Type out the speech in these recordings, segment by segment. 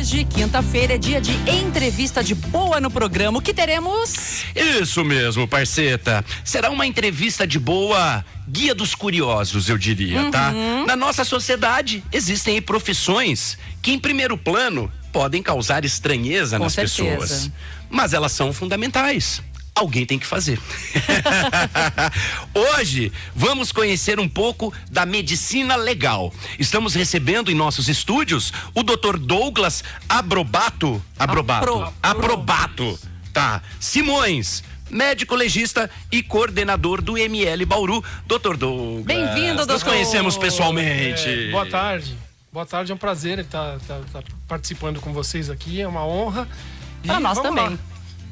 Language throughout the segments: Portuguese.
Hoje, quinta-feira, é dia de entrevista de boa no programa. O que teremos? Isso mesmo, parceta. Será uma entrevista de boa, guia dos curiosos, eu diria, tá? Na nossa sociedade, existem profissões que, em primeiro plano, podem causar estranheza nas pessoas. Mas elas são fundamentais. Alguém tem que fazer. Hoje, vamos conhecer um pouco da medicina legal. Estamos recebendo em nossos estúdios o Dr. Douglas Aprobato, tá? Simões, médico legista e coordenador do ML Bauru. Dr. Douglas. Bem-vindo, doutor. Nós conhecemos pessoalmente. Boa tarde. Boa tarde, é um prazer estar participando com vocês aqui, é uma honra. Para nós também.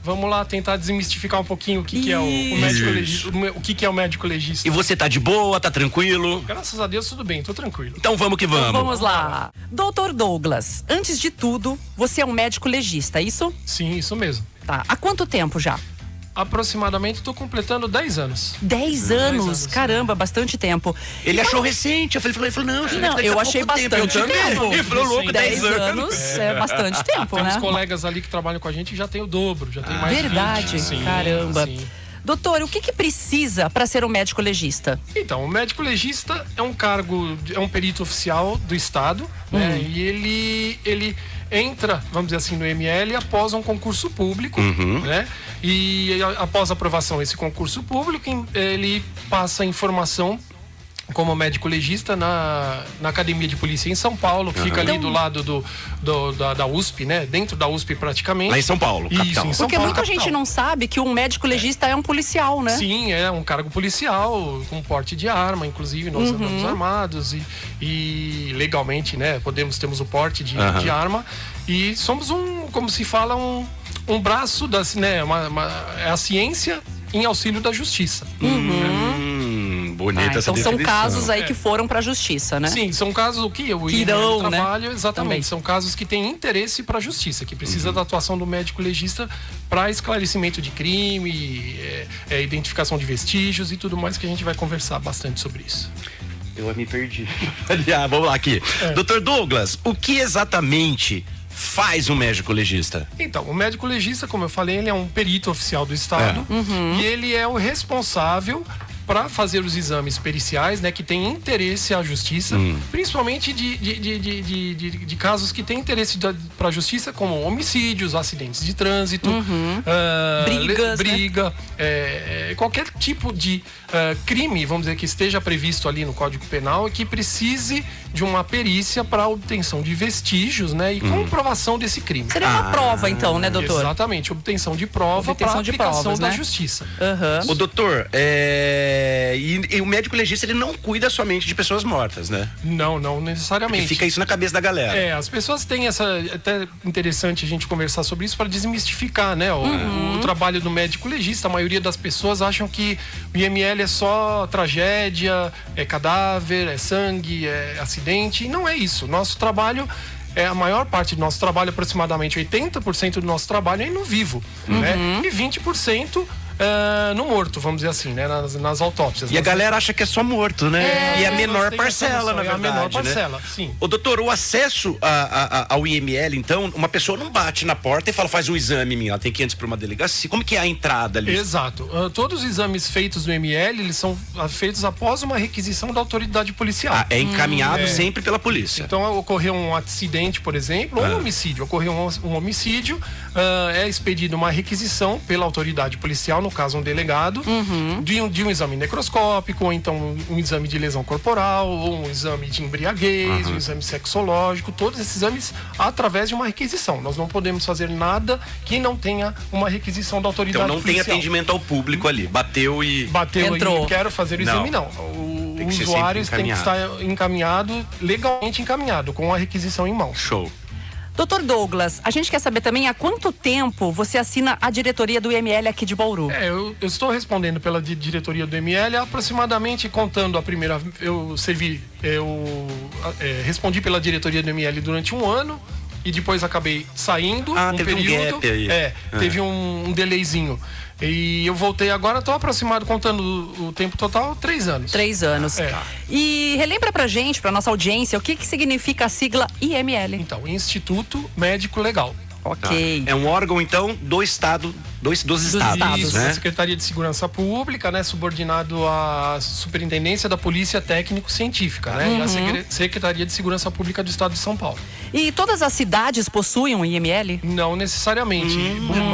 Vamos lá tentar desmistificar um pouquinho o que é o médico legista, o que é o médico legista. E você tá de boa, tá tranquilo? Graças a Deus, tudo bem, tô tranquilo. Então vamos que vamos. Então vamos lá. Doutor Douglas, antes de tudo, você é um médico legista, é isso? Sim, isso mesmo. Tá. Há quanto tempo já? Aproximadamente, estou completando 10 anos. 10 anos? Caramba, bastante tempo. Ele achou recente. Eu falei, não, eu achei bastante tempo. Ele falou louco, 10 anos é bastante tempo, né? Temos colegas ali que trabalham com a gente que já tem o dobro, já tem mais de 20. Verdade, Sim, caramba. sim. Doutor, o que precisa para ser um médico legista? Então, o médico legista é um cargo, é um perito oficial do Estado, né? E ele entra, vamos dizer assim, no ML após um concurso público, né? E após a aprovação desse concurso público, ele passa informação como médico legista na Academia de Polícia em São Paulo, que fica ali do lado da USP, né? Dentro da USP praticamente. Lá em São Paulo, capital. Isso, em São Porque Paulo, muita capital. gente não sabe que um médico legista é um policial, né? Sim, é um cargo policial, com porte de arma, inclusive nós andamos armados e legalmente, né? Temos o porte de arma e somos como se fala, um braço né? É a ciência em auxílio da justiça. Bonita essa então são definição. casos aí que foram para a justiça, né? Sim, são casos o irão, trabalho, né? exatamente. Também. São casos que têm interesse para a justiça, que precisa da atuação do médico legista para esclarecimento de crime, identificação de vestígios e tudo mais, que a gente vai conversar bastante sobre isso. Eu me perdi. Vamos lá aqui. Dr. Douglas, o que exatamente faz um médico legista? Então, o médico legista, como eu falei, ele é um perito oficial do Estado e ele é o responsável para fazer os exames periciais, né, que tem interesse à justiça, principalmente de casos que têm interesse para a justiça, como homicídios, acidentes de trânsito, briga, qualquer tipo de crime, vamos dizer, que esteja previsto ali no Código Penal e que precise de uma perícia para obtenção de vestígios, né, e comprovação desse crime. Seria uma prova, então, né, doutor? Exatamente, obtenção de prova para aplicação provas, da né? justiça. O doutor, e o médico legista, ele não cuida somente de pessoas mortas, né? Não necessariamente. Porque fica isso na cabeça da galera. As pessoas têm até interessante a gente conversar sobre isso para desmistificar, né? O trabalho do médico legista. A maioria das pessoas acham que o IML é só tragédia, é cadáver, é sangue, é acidente. E não é isso. Nosso trabalho, a maior parte do nosso trabalho, aproximadamente 80% do nosso trabalho é no vivo, né? E 20% no morto, vamos dizer assim, né? Nas autópsias. E a galera acha que é só morto, né? E a menor parcela, na verdade, a menor parcela, né? sim. Ô, doutor, o acesso ao IML, então, uma pessoa não bate na porta e faz um exame minha, ela tem que ir antes para uma delegacia. Como que é a entrada ali? Exato. Todos os exames feitos no IML, eles são feitos após uma requisição da autoridade policial. É encaminhado sempre pela polícia. Então, ocorreu um acidente, por exemplo, ou um homicídio. Ocorreu um homicídio, é expedida uma requisição pela autoridade policial, no caso um delegado, de um exame necroscópico, ou então um exame de lesão corporal, ou um exame de embriaguez, um exame sexológico, todos esses exames através de uma requisição. Nós não podemos fazer nada que não tenha uma requisição da autoridade policial. Então não tem atendimento ao público ali, bateu entrou. E quero fazer o exame, não. O usuário tem que estar encaminhado, legalmente encaminhado, com a requisição em mãos. Show. Doutor Douglas, a gente quer saber também há quanto tempo você assina a diretoria do IML aqui de Bauru? Eu estou respondendo pela diretoria do IML, aproximadamente, contando a primeira... Eu respondi pela diretoria do IML durante um ano, e depois acabei saindo teve um gap aí. Teve um delayzinho. E eu voltei agora, estou aproximado, contando o tempo total, 3 anos. 3 anos. E relembra pra gente, pra nossa audiência, o que significa a sigla IML? Então, Instituto Médico Legal. Ok. É um órgão, então, do Estado, dos estados, Isso, né? a Secretaria de Segurança Pública, né? Subordinado à Superintendência da Polícia Técnico-Científica, né? E a Secretaria de Segurança Pública do Estado de São Paulo. E todas as cidades possuem um IML? Não necessariamente.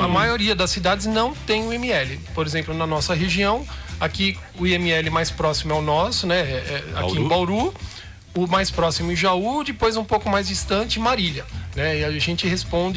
A maioria das cidades não tem o IML. Por exemplo, na nossa região, aqui o IML mais próximo é o nosso, né? Aqui em Bauru. O mais próximo em Jaú, depois um pouco mais distante, Marília. Né? E a gente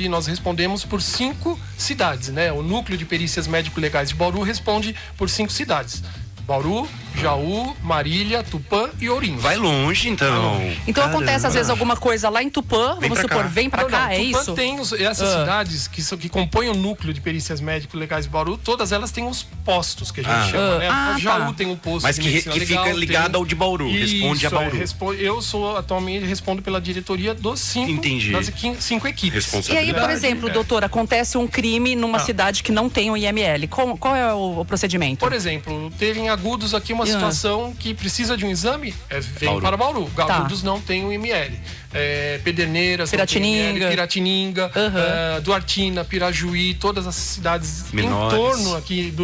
nós respondemos por 5 cidades, né? O Núcleo de Perícias Médico-Legais de Bauru responde por 5 cidades. Bauru, Jaú, Marília, Tupã e Ourinhos. Vai longe, então. Então acontece às vezes alguma coisa lá em Tupã, vamos supor, vem pra cá, é Tupã isso? tem essas cidades que compõem o núcleo de perícias médico-legais de Bauru, todas elas têm os postos que a gente chama, né? A Jaú tem um posto mas de que medicina legal, fica ligado ao de Bauru, responde a Bauru. Eu atualmente respondo pela diretoria dos 5 equipes. E aí, por exemplo, doutor, acontece um crime numa cidade que não tem o IML. Qual é o procedimento? Por exemplo, teve em Agudos aqui uma situação que precisa de um exame, vem para Bauru. Agudos não tem o IML. Pederneiras, Piratininga, Duartina, Pirajuí, todas as cidades menores, em torno aqui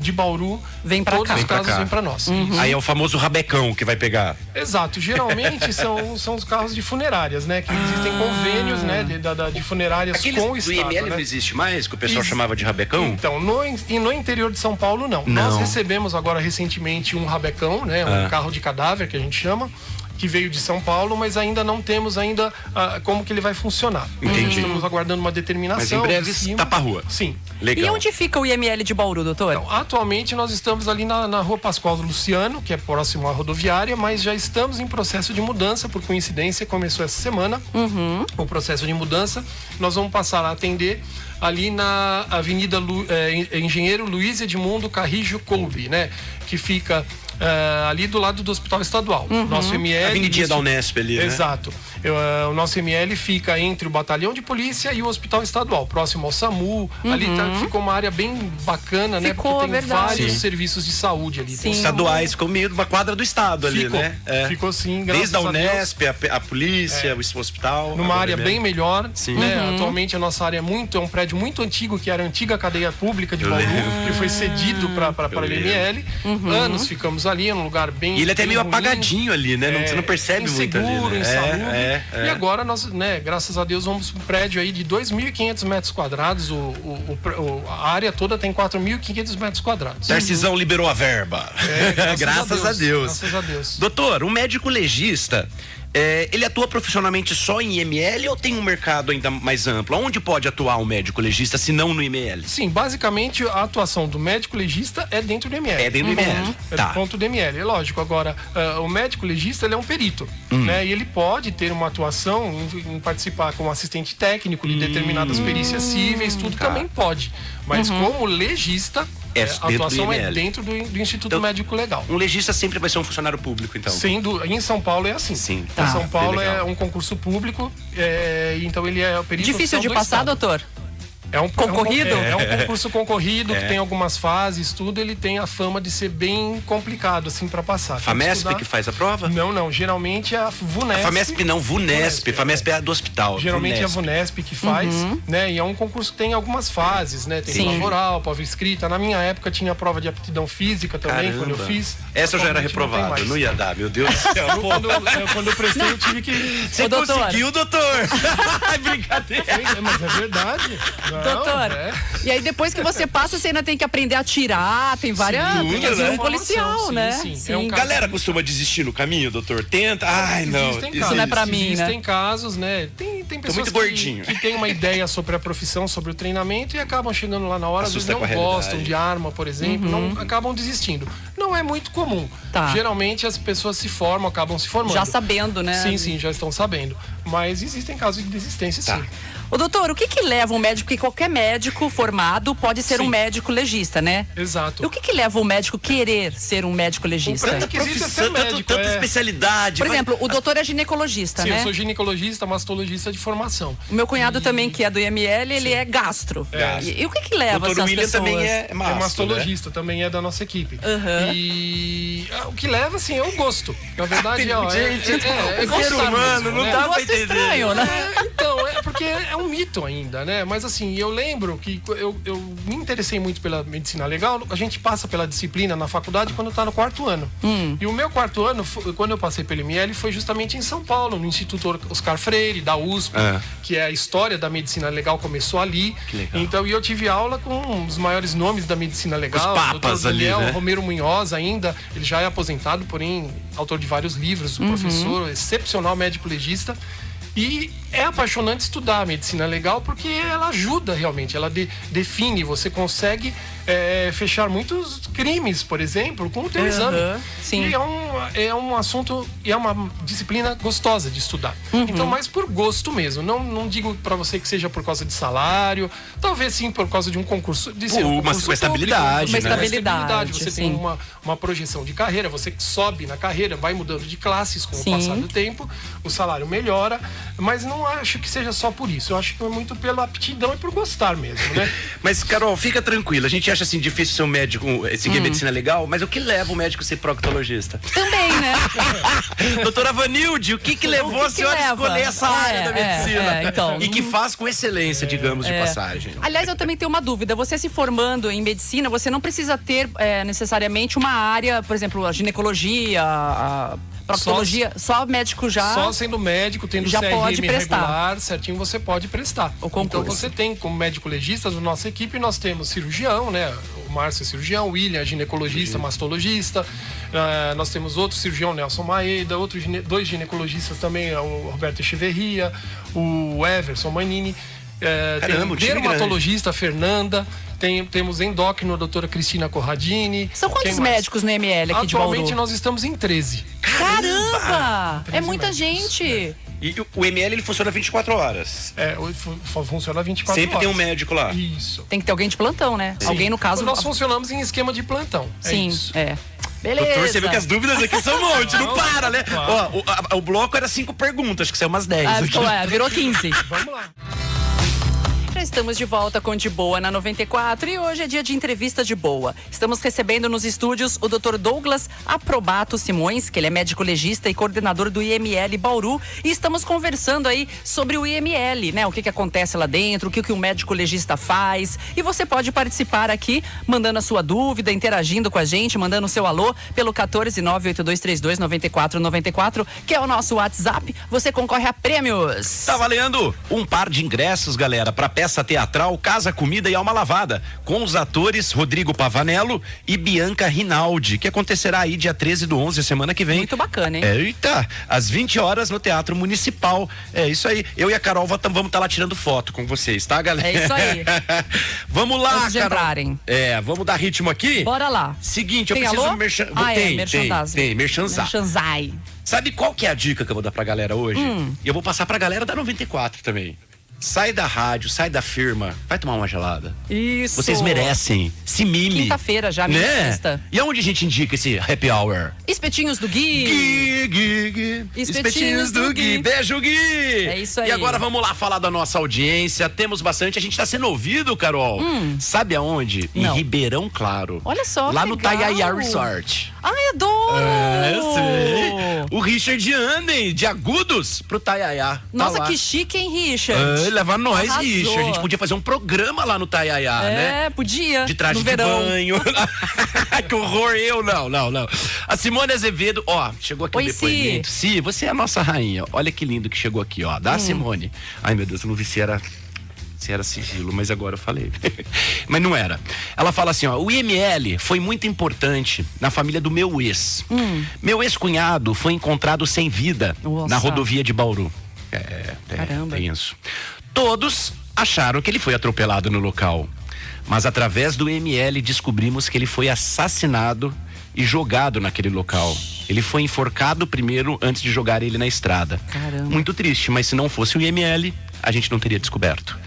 de Bauru, vem pra todos cá. os casos vêm para nós. Aí é o famoso rabecão que vai pegar. Exato, geralmente são os carros de funerárias, né? Que existem convênios, né? De funerárias com o Estado. O IML né? não existe mais, que o pessoal chamava de rabecão? Então, no interior de São Paulo, não. Nós recebemos agora recentemente um rabecão, né? Um carro de cadáver, que a gente chama, que veio de São Paulo, mas ainda não temos como que ele vai funcionar. Entendi. Estamos aguardando uma determinação. Mas em breve tá pra rua. Sim. Legal. E onde fica o IML de Bauru, doutor? Então, atualmente nós estamos ali na Rua Pascoal Luciano, que é próximo à rodoviária, mas já estamos em processo de mudança, por coincidência, começou essa semana o processo de mudança. Nós vamos passar a atender ali na Avenida Engenheiro Luiz Edmundo Carrijo Colby, né? Que fica ali do lado do Hospital Estadual. Nosso ML... Avenidinha da Unesp ali, né? Exato. O nosso ML fica entre o Batalhão de Polícia e o Hospital Estadual, próximo ao SAMU. Ali ficou uma área bem bacana, né? Porque tem vários serviços de saúde ali. Os estaduais ficou meio uma quadra do Estado ali, né? Ficou sim, graças desde a Deus. Unesp, a polícia, o hospital. Numa área bem melhor. Sim. Né? Atualmente a nossa área é um prédio muito antigo, que era a antiga cadeia pública de Bauru, que foi cedido para o ML. Anos ficamos ali, num lugar bem... E ele é até meio ruim, apagadinho ali, né? Você não percebe muito ali, inseguro, né? insalubre. E agora nós, né, graças a Deus, vamos para um prédio aí de 2.500 metros quadrados. A área toda tem 4.500 metros quadrados. Tarcisão liberou a verba. Graças a Deus. Graças a Deus. Doutor, o médico legista, ele atua profissionalmente só em IML ou tem um mercado ainda mais amplo? Onde pode atuar um médico legista, se não no IML? Sim, basicamente a atuação do médico legista é dentro do IML. É dentro do IML. É do ponto do IML, é lógico. Agora, o médico legista, ele é um perito, né? E ele pode ter uma atuação em participar como assistente técnico de determinadas perícias cíveis, tudo também pode. Mas como legista, a atuação é dentro do Instituto Médico Legal. Um legista sempre vai ser um funcionário público, então? Em São Paulo é assim. Sim. Em São Paulo é um concurso público, então ele é o perito Difícil de passar, doutor? É um concorrido? É um concurso concorrido que tem algumas fases, tudo. Ele tem a fama de ser bem complicado, assim, para passar. FAMESP que faz a prova? Não. Geralmente é a VUNESP. A FAMESP não, VUNESP. FAMESP é do hospital. Geralmente é a VUNESP que faz, né? E é um concurso que tem algumas fases, né? Tem prova oral, prova escrita. Na minha época tinha prova de aptidão física também, quando eu fiz. Essa eu já era reprovado, não ia dar, meu Deus do céu. Quando eu prestei, eu tive que... Você conseguiu, doutor? Brincadeira. Mas é verdade. Doutor, e aí depois que você passa, você ainda tem que aprender a tirar, tem várias... Porque é um policial, né? Sim. Galera costuma desistir no caminho, doutor? Tenta? Ai, não. Isso não é pra mim, né? Existem casos, né? Tem pessoas que têm uma ideia sobre a profissão, sobre o treinamento e acabam chegando lá na hora, às vezes não gostam de arma, por exemplo, acabam desistindo. Não é muito comum. Geralmente as pessoas acabam se formando. Já sabendo, né? Sim, já estão sabendo. Mas existem casos de desistência, sim. Ô, doutor, o que leva um médico, porque qualquer médico formado pode ser um médico legista, né? Exato. E o que leva o médico querer ser um médico legista? O pré-requisito é ser médico. Tanta especialidade. Por exemplo, o doutor é ginecologista, Sim, né? eu sou ginecologista, mastologista de formação. O meu cunhado também, que é do IML, ele é gastro. E o que leva Doutor essas William pessoas? também é Mastologista, também é da nossa equipe. E o que leva, assim, é o gosto. Na verdade, é ser humano, não dá pra entender. Estranho, né? Então, porque é um mito ainda, né? Mas assim, eu lembro que eu me interessei muito pela medicina legal. A gente passa pela disciplina na faculdade quando tá no 4º ano. E o meu 4º ano, quando eu passei pelo ML, foi justamente em São Paulo, no Instituto Oscar Freire, da USP, que é a história da medicina legal começou ali. Então, e eu tive aula com os maiores nomes da medicina legal. Os papas Dr. Daniel ali, né? Romero Munhoz ainda, ele já é aposentado, porém autor de vários livros, professor excepcional, médico legista. E é apaixonante estudar a medicina legal porque ela ajuda realmente, ela define, você consegue fechar muitos crimes, por exemplo, com o teu exame. Sim. E é um assunto, e é uma disciplina gostosa de estudar. Então, mais por gosto mesmo. Não digo para você que seja por causa de salário, talvez sim por causa de um concurso. Uma estabilidade, né? Uma estabilidade. Você sim. tem uma projeção de carreira, você sobe na carreira, vai mudando de classes com o passar do tempo, o salário melhora, mas não acho que seja só por isso. Eu acho que é muito pela aptidão e por gostar mesmo, né? Mas, Carol, fica tranquila. A gente acha assim difícil ser um médico, seguir a medicina legal, mas o que leva o médico a ser proctologista? Também, né? Doutora Vanilde, o que levou a senhora a escolher essa área da medicina? Então. E que faz com excelência, digamos, de passagem. Aliás, eu também tenho uma dúvida. Você se formando em medicina, você não precisa ter necessariamente uma área, por exemplo, a ginecologia, a proctologia, só médico já... Só sendo médico, tendo já CRM pode prestar. regular, certinho, você pode prestar. O concurso. Então você tem como médico legista, na nossa equipe, nós temos cirurgião, né? O Márcio é cirurgião, o William é ginecologista, mastologista. Nós temos outro cirurgião, Nelson Maeda, dois ginecologistas também, o Roberto Echeverria, o Everson Manini. Caramba, tem dermatologista, Fernanda. Temos endócrino, a doutora Cristina Corradini. São quantos médicos no ML aqui de Bauru? Atualmente nós estamos em 13. Caramba! É muita médicos. gente. E o ML, ele funciona 24 horas. Funciona 24 Sempre horas. tem um médico lá. Isso. Tem que ter alguém de plantão, né? Sim. Alguém, no caso... Nós funcionamos em esquema de plantão. Sim, isso. Beleza. Doutor, você viu que as dúvidas aqui são um monte, não para, né? Claro. Ó, o bloco era 5 perguntas, acho que saiu umas 10. Virou 15. Vamos lá. Já estamos de volta com De Boa na 94 e hoje é dia de entrevista de boa. Estamos recebendo nos estúdios o Dr. Douglas Aprobato Simões, que ele é médico legista e coordenador do IML Bauru, e estamos conversando aí sobre o IML, né? O que acontece lá dentro, o que o médico legista faz. E você pode participar aqui, mandando a sua dúvida, interagindo com a gente, mandando o seu alô pelo 14982329494, que é o nosso WhatsApp. Você concorre a prêmios. Tá valendo um par de ingressos, galera, pra peça teatral Casa, Comida e Alma Lavada, com os atores Rodrigo Pavanello e Bianca Rinaldi, que acontecerá aí dia 13/11, semana que vem. Muito bacana, hein? Eita, às 20 horas no Teatro Municipal. É isso aí. Eu e a Carol vamos estar lá tirando foto com vocês, tá, galera? É isso aí. Vamos lá, Antes de Carol. entrarem. Vamos dar ritmo aqui? Bora lá. Seguinte, Tem eu preciso alô? Tem, merchanzar. Merchanzai. Sabe qual que é a dica que eu vou dar pra galera hoje? E eu vou passar pra galera da 94 também. Sai da rádio, sai da firma, vai tomar uma gelada. Isso. Vocês merecem. Se mime. Quinta-feira já, né? Sexta. E aonde a gente indica esse happy hour? Espetinhos do Gui. Gui. Espetinhos do Gui. Beijo, Gui. É isso aí. E agora vamos lá falar da nossa audiência. Temos bastante. A gente tá sendo ouvido, Carol. Sabe aonde? Não. Em Ribeirão Claro. Olha só, lá que no legal. Tayaya Resort. Ai, adoro! Eu sei. O Richard Anden, de Agudos pro Tayaya. Nossa, tá lá. que chique, hein, Richard? Leva nós, Arrasou. Richard. A gente podia fazer um programa lá no Tayaya, né? Podia. De traje no de verão. banho. Que horror, não. A Simone Azevedo, chegou aqui Oi, o depoimento. Si, você é a nossa rainha. Olha que lindo que chegou aqui, da Simone. Ai, meu Deus, eu não vi se era sigilo, mas agora eu falei. Mas não era. Ela fala assim, o IML foi muito importante na família do meu ex. Meu ex-cunhado foi encontrado sem vida na rodovia de Bauru. Caramba. Tenso. Todos acharam que ele foi atropelado no local. Mas através do IML descobrimos que ele foi assassinado e jogado naquele local. Ele foi enforcado primeiro antes de jogar ele na estrada. Caramba. Muito triste, mas se não fosse o IML, a gente não teria descoberto.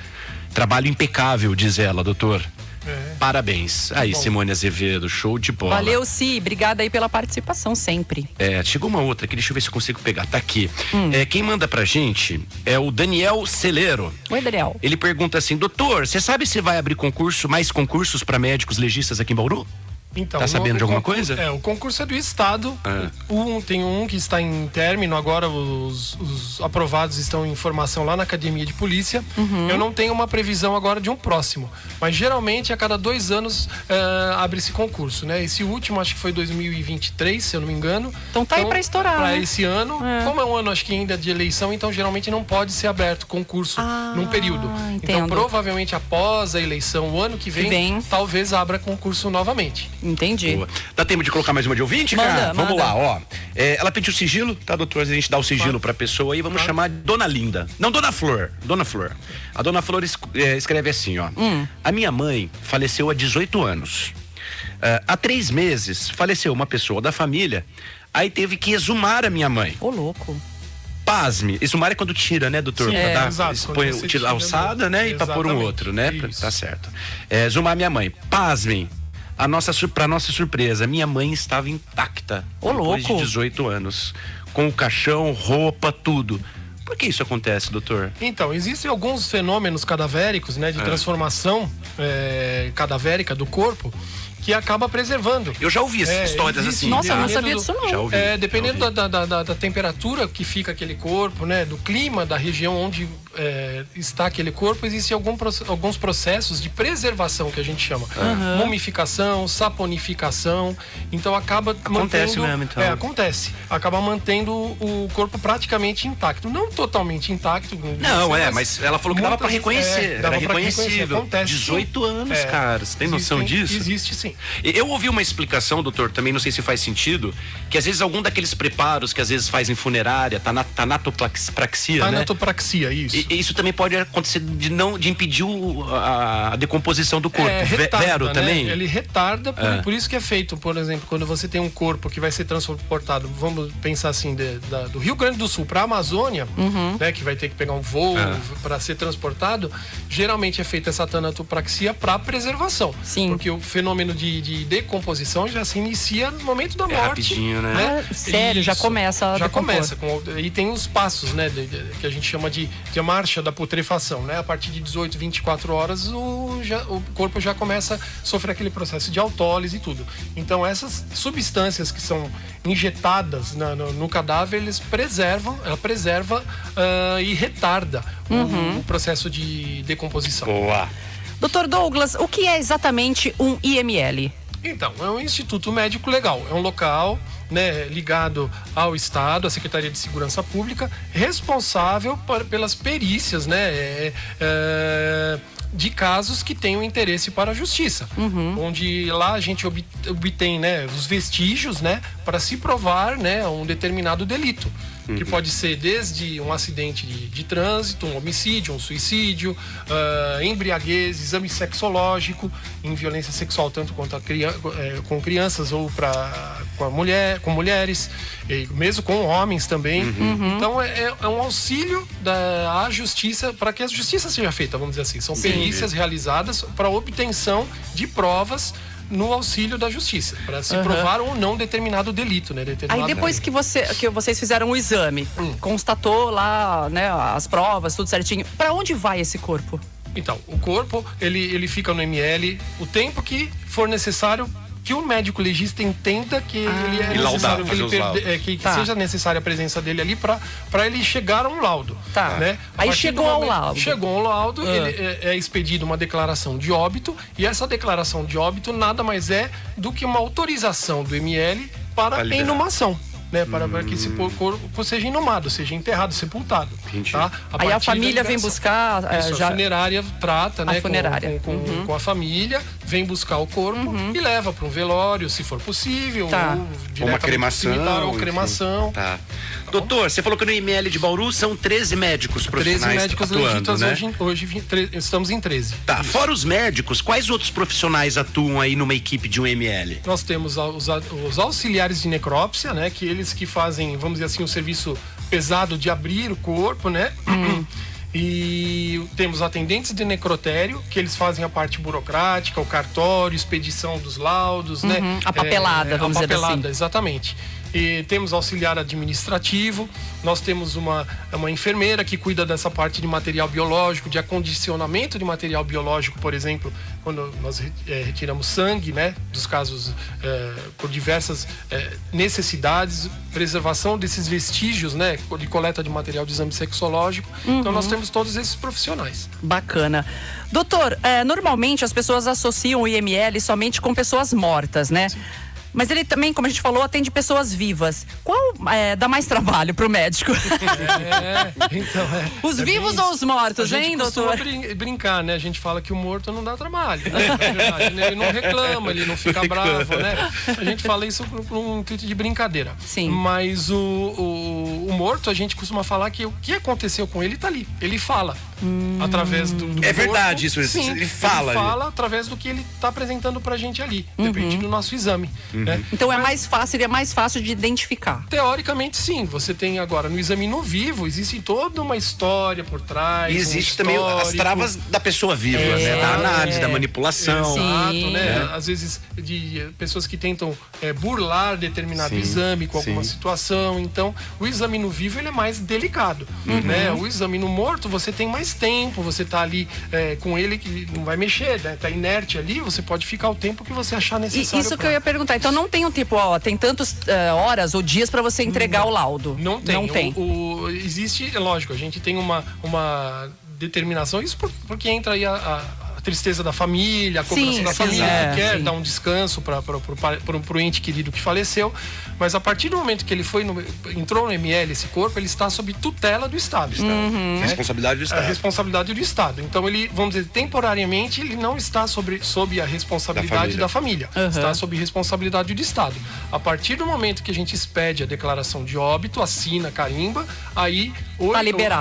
Trabalho impecável, diz ela, doutor. Parabéns. Aí, Simone Azevedo, show de bola. Valeu, Si. Obrigada aí pela participação sempre. Chegou uma outra aqui, deixa eu ver se eu consigo pegar. Tá aqui. Quem manda pra gente é o Daniel Celero. Oi, Daniel. Ele pergunta assim: doutor, você sabe se vai abrir mais concursos pra médicos legistas aqui em Bauru? Então, tá sabendo de alguma coisa? O concurso é do Estado. Tem um que está em término agora, os aprovados estão em formação lá na Academia de Polícia. Eu não tenho uma previsão agora de um próximo, mas geralmente a cada 2 anos abre esse concurso, né? Esse último acho que foi 2023, se eu não me engano. Então tá aí pra estourar, Pra né? esse ano, como é um ano acho que ainda de eleição, então geralmente não pode ser aberto concurso num período. Então entendo. provavelmente após a eleição, o ano que vem. Talvez abra concurso novamente. Entendi. Boa. Dá tempo de colocar mais uma de ouvinte, cara? Vamos lá, ó. Ela pediu sigilo, tá, doutor? A gente dá o sigilo pra pessoa aí, vamos chamar de Dona Linda. Não, Dona Flor. Dona Flor. A Dona Flor escreve assim, ó. A minha mãe faleceu há 18 anos. Há 3 meses faleceu uma pessoa da família, aí teve que exumar a minha mãe. Ô, louco. Pasme, exumar é quando tira, né, doutor? Sim, exato. Põe tira a alçada, né? E pra pôr um outro, né? Tá certo. Exumar minha mãe. Pasmem. Pra nossa surpresa, minha mãe estava intacta. Ô, depois louco. de 18 anos. Com o caixão, roupa, tudo. Por que isso acontece, doutor? Então, existem alguns fenômenos cadavéricos, né? De transformação cadavérica do corpo, que acaba preservando. Eu já ouvi essas histórias assim. Nossa, eu não Dependendo sabia disso não. Já ouvi. Dependendo da temperatura que fica aquele corpo, né? Do clima, da região onde está aquele corpo, existem alguns processos de preservação que a gente chama. Mumificação, saponificação. Então acaba Acontece mantendo, mesmo, então. acontece. Acaba mantendo o corpo praticamente intacto. Não totalmente intacto. Não, mas ela falou que dava pra reconhecer. Era reconhecível. Acontece, 18 anos, cara. Você tem noção disso? Existe sim. Eu ouvi uma explicação, doutor, também não sei se faz sentido, que às vezes algum daqueles preparos que às vezes faz em funerária, tanatopraxia, né? Tanatopraxia, isso. E isso também pode acontecer de impedir a decomposição do corpo. Retarda, Vero né? também? Ele retarda, por isso que é feito, por exemplo, quando você tem um corpo que vai ser transportado, vamos pensar assim, do Rio Grande do Sul para a Amazônia, né, que vai ter que pegar um voo para ser transportado, geralmente é feita essa tanatopraxia para preservação. Sim. Porque o fenômeno de decomposição já se inicia no momento da morte. Rapidinho, né? Sério, já começa a Já decompor. começa. E tem os passos, né, que a gente chama de marcha da putrefação, né? A partir de 18, 24 horas o corpo já começa a sofrer aquele processo de autólise e tudo. Então essas substâncias que são injetadas no cadáver, ela preserva e retarda o processo de decomposição. Boa. Doutor Douglas, o que é exatamente um IML? Então, é um Instituto Médico Legal. É um local, né, ligado ao Estado, à Secretaria de Segurança Pública, responsável pelas perícias, né, de casos que tenham interesse para a justiça. Onde lá a gente obtém, né, os vestígios, né, para se provar, né, um determinado delito. Que pode ser desde um acidente de trânsito, um homicídio, um suicídio, embriaguez, exame sexológico em violência sexual, tanto contra com crianças ou com mulheres, e mesmo com homens também. Então é um auxílio à justiça, para que a justiça seja feita, vamos dizer assim. São perícias realizadas para obtenção de provas no auxílio da justiça, para se provar ou não determinado delito, né? Aí depois que vocês fizeram o exame, constatou lá, né, as provas, tudo certinho, para onde vai esse corpo? Então, o corpo, ele fica no ML o tempo que for necessário, que o médico legista entenda que ele é necessário que seja necessária a presença dele ali para ele chegar a um laudo. Tá. Né? Aí chegou ao laudo. Chegou ao laudo, ele é expedido uma declaração de óbito, e essa declaração de óbito nada mais é do que uma autorização do ML para a inumação. Né, para que esse corpo seja inumado, seja enterrado, sepultado. Entendi. Tá? Aí a partir família da vem liberação. buscar. Isso, já... a funerária trata, né? funerária. Com a família, vem buscar o corpo e leva para um velório, se for possível, Tá. ou diretamente Uma pro cremação. cemitério, ou enfim. cremação. Tá. Doutor, você falou que no IML de Bauru são 13 médicos 13 profissionais médicos atuando, legistas, né? hoje estamos em 13. Tá, Isso. fora os médicos, quais outros profissionais atuam aí numa equipe de um IML? Nós temos os auxiliares de necrópsia, né? Que eles que fazem, vamos dizer assim, um serviço pesado de abrir o corpo, né? E temos atendentes de necrotério, que eles fazem a parte burocrática, o cartório, expedição dos laudos, né? A papelada, vamos dizer assim. A papelada, exatamente. E temos auxiliar administrativo, nós temos uma enfermeira que cuida dessa parte de material biológico, de acondicionamento de material biológico, por exemplo, quando nós retiramos sangue, né, dos casos por diversas necessidades, preservação desses vestígios, né, de coleta de material de exame sexológico. Então nós temos todos esses profissionais. Bacana. Doutor, normalmente as pessoas associam o IML somente com pessoas mortas, né? Sim. Mas ele também, como a gente falou, atende pessoas vivas. Qual dá mais trabalho pro médico? Os vivos ou os mortos, hein, doutor? A gente costuma brincar, né? A gente fala que o morto não dá trabalho, né? Na verdade, né? Ele não reclama, ele não fica bravo, né? A gente fala isso com um intuito de brincadeira. Sim. Mas o morto, a gente costuma falar que o que aconteceu com ele tá ali. Ele fala. Através do É corpo. verdade isso, Sim, ele fala. Ele fala através do que ele tá apresentando pra gente ali. Depende do nosso exame. Né? Então seria mais fácil de identificar. Teoricamente, sim. Você tem agora no exame no vivo, existe toda uma história por trás. E existe também as travas da pessoa viva, né? Da análise, da manipulação. Exato, né? Às vezes de pessoas que tentam burlar determinado exame com alguma situação. Então, o exame no vivo ele é mais delicado, né? O exame no morto você tem mais tempo, você tá ali com ele que não vai mexer, né? Tá inerte ali, você pode ficar o tempo que você achar necessário. Isso que eu ia perguntar. Então não tem um tipo, tem tantas horas ou dias para você entregar o laudo? Não tem. Não tem. Existe, é lógico, a gente tem uma determinação, isso porque entra aí a tristeza da família, a cobrança da família que quer dar um descanso para o ente querido que faleceu, mas a partir do momento que ele entrou no ML, esse corpo, ele está sob tutela do Estado. Né? Responsabilidade do Estado. A responsabilidade do Estado. Então ele, vamos dizer, temporariamente ele não está sob a responsabilidade da família. Está sob responsabilidade do Estado. A partir do momento que a gente expede a declaração de óbito, assina, carimba, aí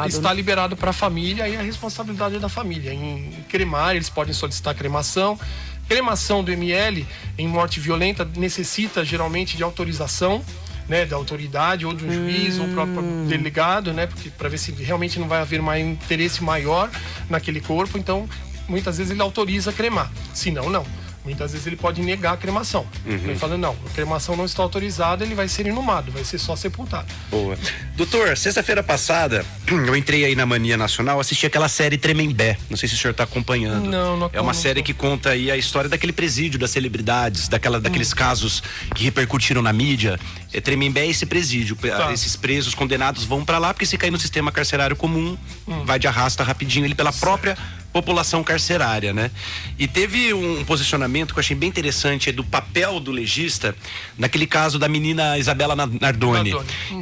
está liberado para a família e a responsabilidade é da família. Em cremar, eles podem solicitar cremação. Cremação do ML em morte violenta necessita geralmente de autorização, né, da autoridade ou de um juiz ou próprio delegado, né, porque para ver se realmente não vai haver mais interesse maior naquele corpo. Então, muitas vezes ele autoriza a cremar. Se não. Muitas vezes ele pode negar a cremação. Ele fala, não, a cremação não está autorizada, ele vai ser inumado, vai ser só sepultado. Boa. Doutor, sexta-feira passada, eu entrei aí na Mania Nacional, assisti aquela série Tremembé. Não sei se o senhor está acompanhando. Não. É uma série que conta aí a história daquele presídio das celebridades, daqueles casos que repercutiram na mídia. Tremembé é esse presídio. Esses presos condenados vão para lá, porque se cair no sistema carcerário comum, vai de arrasta rapidinho ele pela própria população carcerária, né? E teve um posicionamento que eu achei bem interessante do papel do legista naquele caso da menina Isabela Nardoni,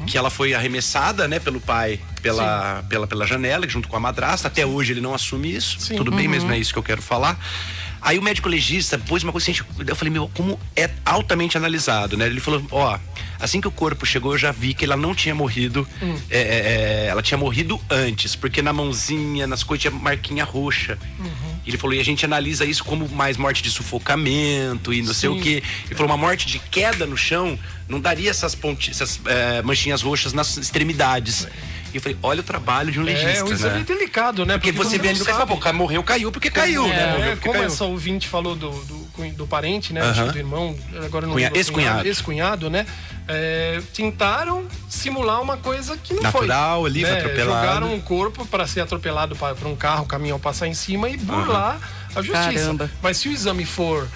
que ela foi arremessada, né, pelo pai pela janela, junto com a madrasta. Até hoje ele não assume isso. Tudo bem, mas não é isso que eu quero falar. Aí o médico legista pôs uma coisa, eu falei, como é altamente analisado, né? Ele falou, assim que o corpo chegou, eu já vi que ela não tinha morrido, ela tinha morrido antes, porque na mãozinha, nas coisas tinha marquinha roxa. Ele falou, e a gente analisa isso como mais morte de sufocamento e não sei o quê. Ele falou, uma morte de queda no chão não daria essas manchinhas roxas nas extremidades. E eu falei, olha o trabalho de um legista, o exame é delicado, né? Porque você vê ali, morreu, caiu porque caiu, né? Como essa ouvinte falou do parente, né? Do irmão, agora não ex-cunhado, né? Tentaram simular uma coisa que não natural, ali, foi atropelado. Jogaram um corpo para ser atropelado para um carro, caminhão passar em cima e burlar a justiça. Caramba. Mas se o exame for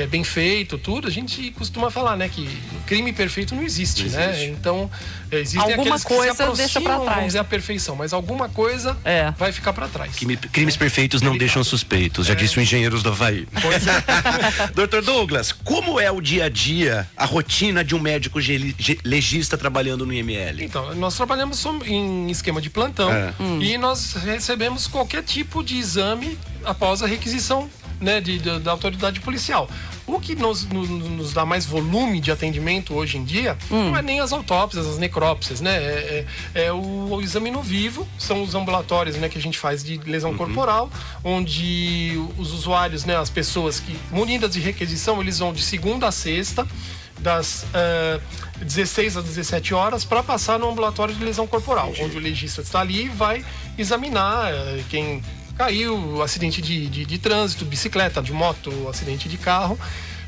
bem feito, tudo, a gente costuma falar, né, que crime perfeito não existe, né? Então, existem alguma aqueles coisa que se deixa pra aproximam, trás. vamos dizer, a perfeição, mas alguma coisa vai ficar pra trás. Crimes perfeitos não deixam suspeitos, já disse o Engenheiros do Havaí. Pois é. Doutor Douglas, como é o dia a dia, a rotina de um médico legista trabalhando no IML? Então, nós trabalhamos em esquema de plantão e nós recebemos qualquer tipo de exame após a requisição, né, da autoridade policial. O que nos dá mais volume de atendimento hoje em dia não é nem as autópsias, as necrópsias, né? É o exame no vivo, são os ambulatórios, né, que a gente faz de lesão corporal, onde os usuários, né, as pessoas que munidas de requisição, eles vão de segunda a sexta, das 16 às 17 horas, para passar no ambulatório de lesão corporal, onde o legista está ali e vai examinar quem caiu, acidente de trânsito, bicicleta, de moto, acidente de carro.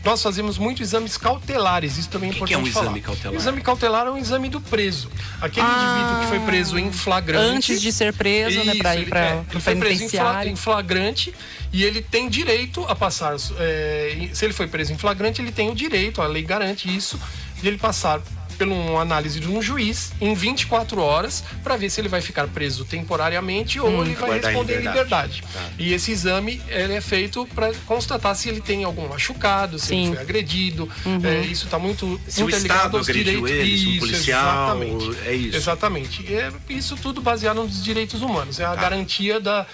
Nós fazemos muitos exames cautelares, isso também é importante falar. O que é um exame cautelar? O exame cautelar é um exame do preso. Aquele indivíduo que foi preso em flagrante. Antes de ser preso, isso, né, para ir para ele foi preso em flagrante e ele tem direito a passar. Se ele foi preso em flagrante, ele tem o direito, a lei garante isso, de ele passar por uma análise de um juiz em 24 horas para ver se ele vai ficar preso temporariamente ou ele vai responder em liberdade. E esse exame ele é feito para constatar se ele tem algum machucado, se ele foi agredido. Isso está muito interligado aos direitos. Isso, policial, exatamente. É isso. Exatamente. Isso tudo baseado nos direitos humanos. É a garantia de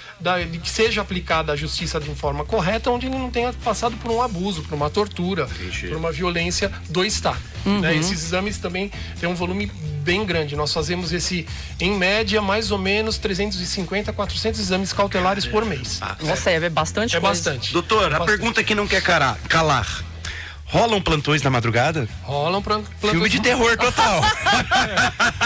que seja aplicada a justiça de forma correta, onde ele não tenha passado por um abuso, por uma tortura, por uma violência do Estado. Né? Esses exames também têm um volume bem grande. Nós fazemos em média, mais ou menos 350 a 400 exames cautelares por mês. Nossa, é bastante coisa. Bastante. Doutor, a pergunta que não quer calar. Rolam plantões na madrugada? Rolam plantões. Filme de terror total.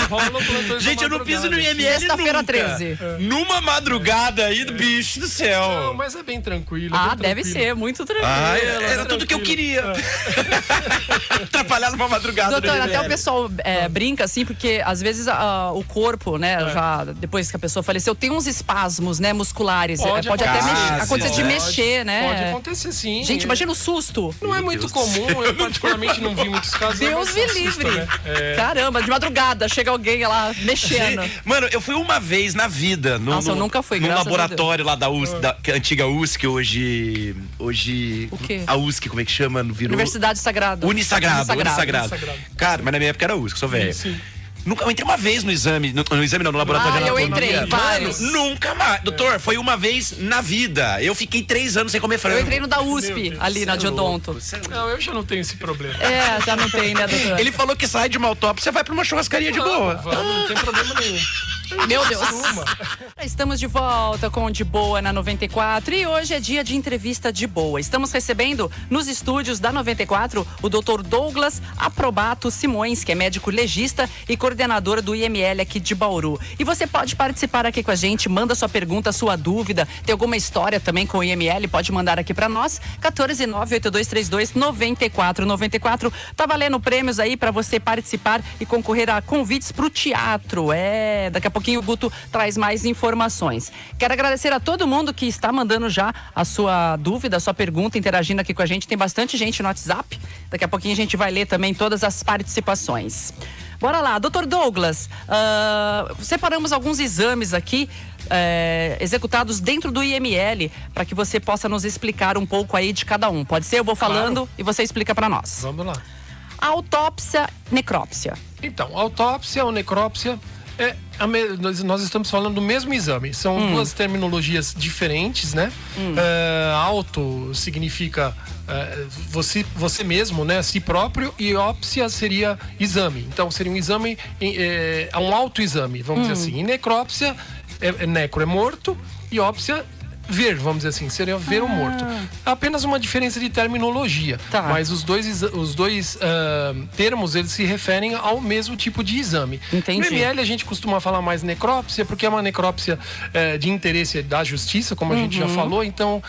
Rolam plantões. Gente, eu não piso no IML Sexta-feira nunca. 13. Numa madrugada aí, bicho do céu. Não, mas é bem tranquilo. Deve ser, muito tranquilo. Era tudo que eu queria. Atrapalhar numa madrugada. Doutor, até o pessoal brinca assim, porque às vezes o corpo, né, já depois que a pessoa faleceu, tem uns espasmos, né, musculares. Pode até acontecer de mexer, né? Pode acontecer, sim. Gente, imagina o susto. Não é muito comum, eu particularmente não vi muitos casos. Deus me livre. Né? Caramba, de madrugada chega alguém lá mexendo. Mano, eu fui uma vez na vida eu nunca fui, no laboratório lá da USP, da antiga USC, hoje o quê? A USC, como é que chama? Virou Universidade Sagrada. Unisagrado. Cara, mas na minha época era USC, sou velho. Nunca, eu entrei uma vez no laboratório de eu anatomia. entrei, vários. Nunca mais. Doutor, foi uma vez na vida. Eu fiquei 3 anos sem comer frango. Eu entrei no da USP, ali na de Odonto. Não, eu já não tenho esse problema. Já não tem, né, doutor? Ele falou que sai de uma autópsia, vai pra uma churrascaria de boa. Não tem problema nenhum. Meu Deus. Estamos de volta com o De Boa na 94 e hoje é dia de entrevista de boa. Estamos recebendo nos estúdios da 94 o Dr. Douglas Aprobato Simões, que é médico legista e coordenador do IML aqui de Bauru. E você pode participar aqui com a gente, manda sua pergunta, sua dúvida, tem alguma história também com o IML, pode mandar aqui pra nós, 14982329494. Tá valendo prêmios aí pra você participar e concorrer a convites pro teatro. Daqui a pouquinho o Guto traz mais informações. Quero agradecer a todo mundo que está mandando já a sua dúvida, a sua pergunta, interagindo aqui com a gente. Tem bastante gente no WhatsApp. Daqui a pouquinho a gente vai ler também todas as participações. Bora lá, Dr. Douglas, separamos alguns exames aqui executados dentro do IML para que você possa nos explicar um pouco aí de cada um. Pode ser? Eu vou falando e você explica para nós. Vamos lá. Autópsia, necrópsia. Então, autópsia ou necrópsia nós estamos falando do mesmo exame. São duas terminologias diferentes, né? Auto significa você mesmo, né? Si próprio, e ópsia seria exame. Então seria um exame, um autoexame, vamos dizer assim. E necrópsia, necro é morto e ópsia ver, vamos dizer assim, seria ver o morto. Apenas uma diferença de terminologia, mas os dois termos, eles se referem ao mesmo tipo de exame. Entendi. No IML a gente costuma falar mais necrópsia, porque é uma necrópsia de interesse da justiça, como a gente já falou, então